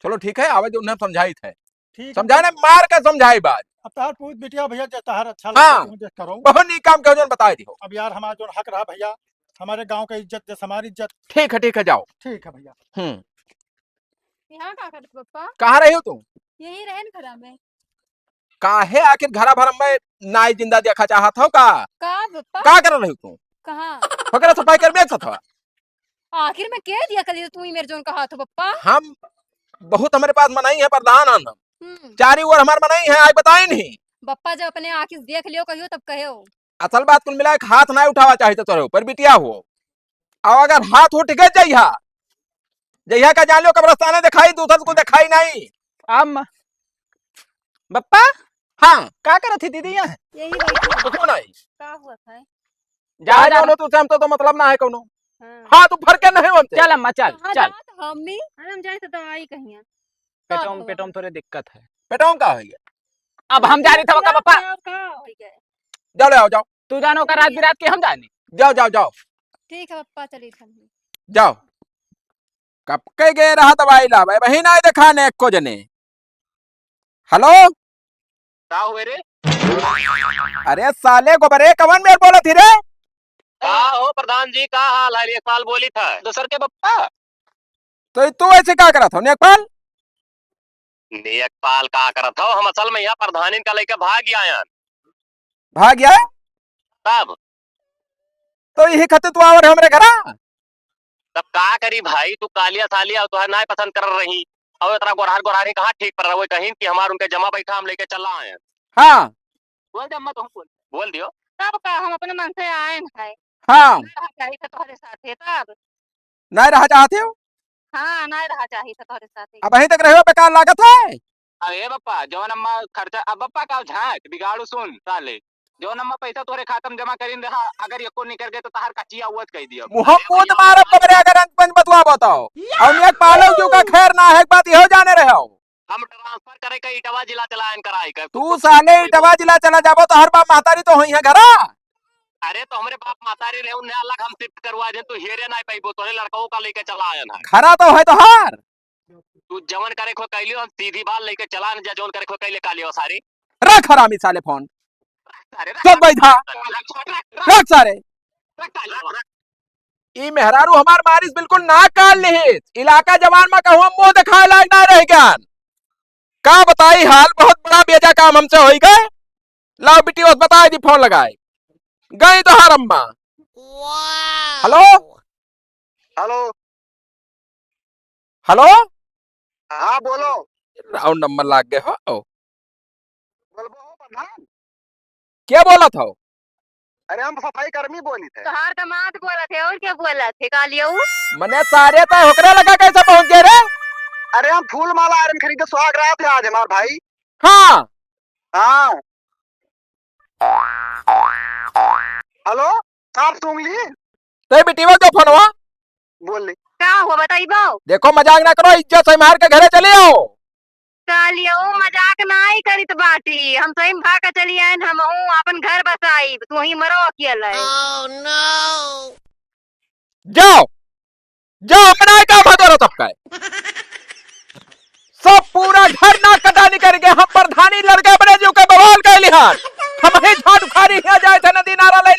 [SPEAKER 3] चलो ठीक है, आवाज उन्हें समझाई थे,
[SPEAKER 7] ठीक।
[SPEAKER 3] समझाने मार के समझाई बात।
[SPEAKER 7] अब तहार पूछ बिटिया भैया जो तहार अच्छा
[SPEAKER 3] हाँ।
[SPEAKER 7] लगे जस्ट करो।
[SPEAKER 3] बहुत नी काम के बताए दी हो।
[SPEAKER 7] अब यार हमारा जो हक रहा भैया, हमारे गांव का इज्जत जैसे हमारी इज्जत।
[SPEAKER 3] ठीक है जाओ।
[SPEAKER 7] ठीक है भैया।
[SPEAKER 4] यहाँ का करते पप्पा?
[SPEAKER 3] कहाँ रही हो तुम?
[SPEAKER 4] यही रहन खरा में।
[SPEAKER 3] काहे आखिर घरा भर में नाई जिंदा देखा चाहत हो का?
[SPEAKER 4] का पप्पा?
[SPEAKER 3] का कर रही हो तुम?
[SPEAKER 4] कहाँ?
[SPEAKER 3] फकरा सफाई कर बेच था।
[SPEAKER 4] आखिर में कह दिया कल तू ही मेरे जोन कहा तो पप्पा।
[SPEAKER 3] हम बहुत हमारे पास मनाई है प्रधान आन,
[SPEAKER 4] हम्म।
[SPEAKER 3] चारी ओर हमार मनाई है, आज बताई नहीं।
[SPEAKER 4] पप्पा जब अपने आखिर देख लियो कहियो तब कहो।
[SPEAKER 3] असल बात कुल मिला हाथ ना उठावा चाहिए तोरे ऊपर बिटिया हो। और अगर हाथ उठ गए जइहा जइहा का जान लो कब्रस्ताने दिखाई दूसर को दिखाई नहीं।
[SPEAKER 6] अब बप्पा
[SPEAKER 3] हाँ
[SPEAKER 6] का करत थी दीदी यहाँ?
[SPEAKER 4] यही बैठी।
[SPEAKER 3] कुछ नहीं।
[SPEAKER 4] का हुआ था?
[SPEAKER 3] जा जानो तुझसे हम तो मतलब ना है कोनो।
[SPEAKER 4] हाँ।
[SPEAKER 3] हाँ तू फर के नहीं हमसे।
[SPEAKER 6] चल अम्मा चल
[SPEAKER 4] कहाँ
[SPEAKER 6] चल।
[SPEAKER 4] जात हमनी? अरे हम जाए तो दवाई कहीं।
[SPEAKER 6] पेटों थोड़े दिक्कत है।
[SPEAKER 3] पेटों का है ये?
[SPEAKER 6] अब हम जानी था बप्पा।
[SPEAKER 3] जाओ ले आओ जाओ।
[SPEAKER 6] तू जानो का रात बिरात के हम जानी।
[SPEAKER 3] जाओ
[SPEAKER 4] ठीक है पप्पा चलिए हम।
[SPEAKER 3] जाओ। कब के गए रहा दवाई ला भाई वही ना दिखाने को जने। हेलो
[SPEAKER 1] का हुए रे?
[SPEAKER 3] अरे साले को बरे कवन मेर बोला थी रे?
[SPEAKER 1] का हो प्रधान जी, का हाल है? लेखपाल बोली था दूसर के बप्पा।
[SPEAKER 3] तो तू ऐसे क्या करा था नेकपाल?
[SPEAKER 1] नेकपाल का करत हो? हम असल में यहाँ प्रधानी का लेकर भाग गया।
[SPEAKER 3] भाग गया?
[SPEAKER 1] तब
[SPEAKER 3] तो यही खते तू आवर हमरे घरा?
[SPEAKER 1] तब का करी भाई, तू कालिया सालिया तुहार ना पसंद कर रही और इतना गोरहार कहाँ ठीक पर रहो कहीं कि हमार उनके जमा बैठा हम लेके चला आए।
[SPEAKER 3] हाँ
[SPEAKER 1] बोल जम्मा तुम बोल दियो।
[SPEAKER 2] तब का हम अपने मन से आए हैं।
[SPEAKER 3] हाँ
[SPEAKER 2] चाहिए था तुम्हारे साथे तब।
[SPEAKER 3] नहीं रहा चाहते हो?
[SPEAKER 2] हाँ नहीं रहा चाहिए था तुम्हारे साथे।
[SPEAKER 3] अब वहीं तक रहो बेकार लागत है।
[SPEAKER 6] अरे बप्पा जौन अम्मा खर्चा अब बप्पा का झाट बिगाड़ू सुन साले। जौन अम्मा पैसा तोरे खाता में जमा करीन रहा अगर एको निकल गए तो तहार कचिया हुआ कह दियो।
[SPEAKER 3] मुहम्मद मारा पकड़े अगर अंत पंच बतवा बताओ। और एक पालो जो का खैर ना है बात हो जाने रहे हो।
[SPEAKER 1] हम ट्रांसफर करे के इटवा जिला चलायन कराई कर।
[SPEAKER 3] तू साले इटवा जिला चला जाबो तो हर बाप महतारी तो होई है घरा।
[SPEAKER 1] अरे तो हमरे बाप मातारी रहे उन्हें अलग हम शिफ्ट करवा दे, तू हेरे ना पाइबो तोरे लड़कों का लेके चला आयन है।
[SPEAKER 3] घरा तो है तो हार।
[SPEAKER 1] तू जवन करे खो कैलियो हम सीधी बाल लेके चला न जा जोन करे खो कैले कालियो सारी।
[SPEAKER 3] रख हरामी साले फोन।
[SPEAKER 1] अरे
[SPEAKER 3] चल बैठा रख सारे। ई मेहरारू हमार मारिस बिल्कुल ना काल नहीं। इलाका जवान में कहूँ मुंह दिखाए लायक ना रह गया। का बताई हाल बहुत बड़ा बेजा काम हमसे होई गए। लाओ बिटी उस बताए दी फोन लगाए गई तो हर अम्मा। हेलो
[SPEAKER 1] हेलो
[SPEAKER 3] हेलो
[SPEAKER 1] हाँ बोलो।
[SPEAKER 3] राउंड नंबर लाग गए हो।
[SPEAKER 1] बोलबो हो प्रधान।
[SPEAKER 3] क्या बोला था?
[SPEAKER 1] अरे हम सफाई कर्मी बोली थे।
[SPEAKER 2] तोहार दामाद बोला थे और क्या बोला थे कालिया?
[SPEAKER 3] मने सारे तो होकरे लगा कैसे पहुंच गए रे?
[SPEAKER 1] अरे हम फूल माला आयरन खरीद के सुहाग रहा थे आज हमारे भाई।
[SPEAKER 3] हाँ
[SPEAKER 1] हाँ हेलो साफ सुन ली
[SPEAKER 3] तो बेटी वो क्यों फोन हुआ?
[SPEAKER 1] बोल ली।
[SPEAKER 2] क्या हुआ बताइबो?
[SPEAKER 3] देखो मजाक ना करो, इज्जत से मार के घरे चले आओ।
[SPEAKER 2] कालिया मजाक नहीं करित बाटी, हम सही भाग के चली आए। हम अपन घर बसाई, तू ही मरो अकेला।
[SPEAKER 3] जाओ जाओ अपना ही काम है सबका। सब पूरा घर ना कटानी करेंगे हम प्रधानी लड़के बने जो के बवाल के लिहाज हम ही झाड़ उखाड़ी जाए थे नदी नारा ले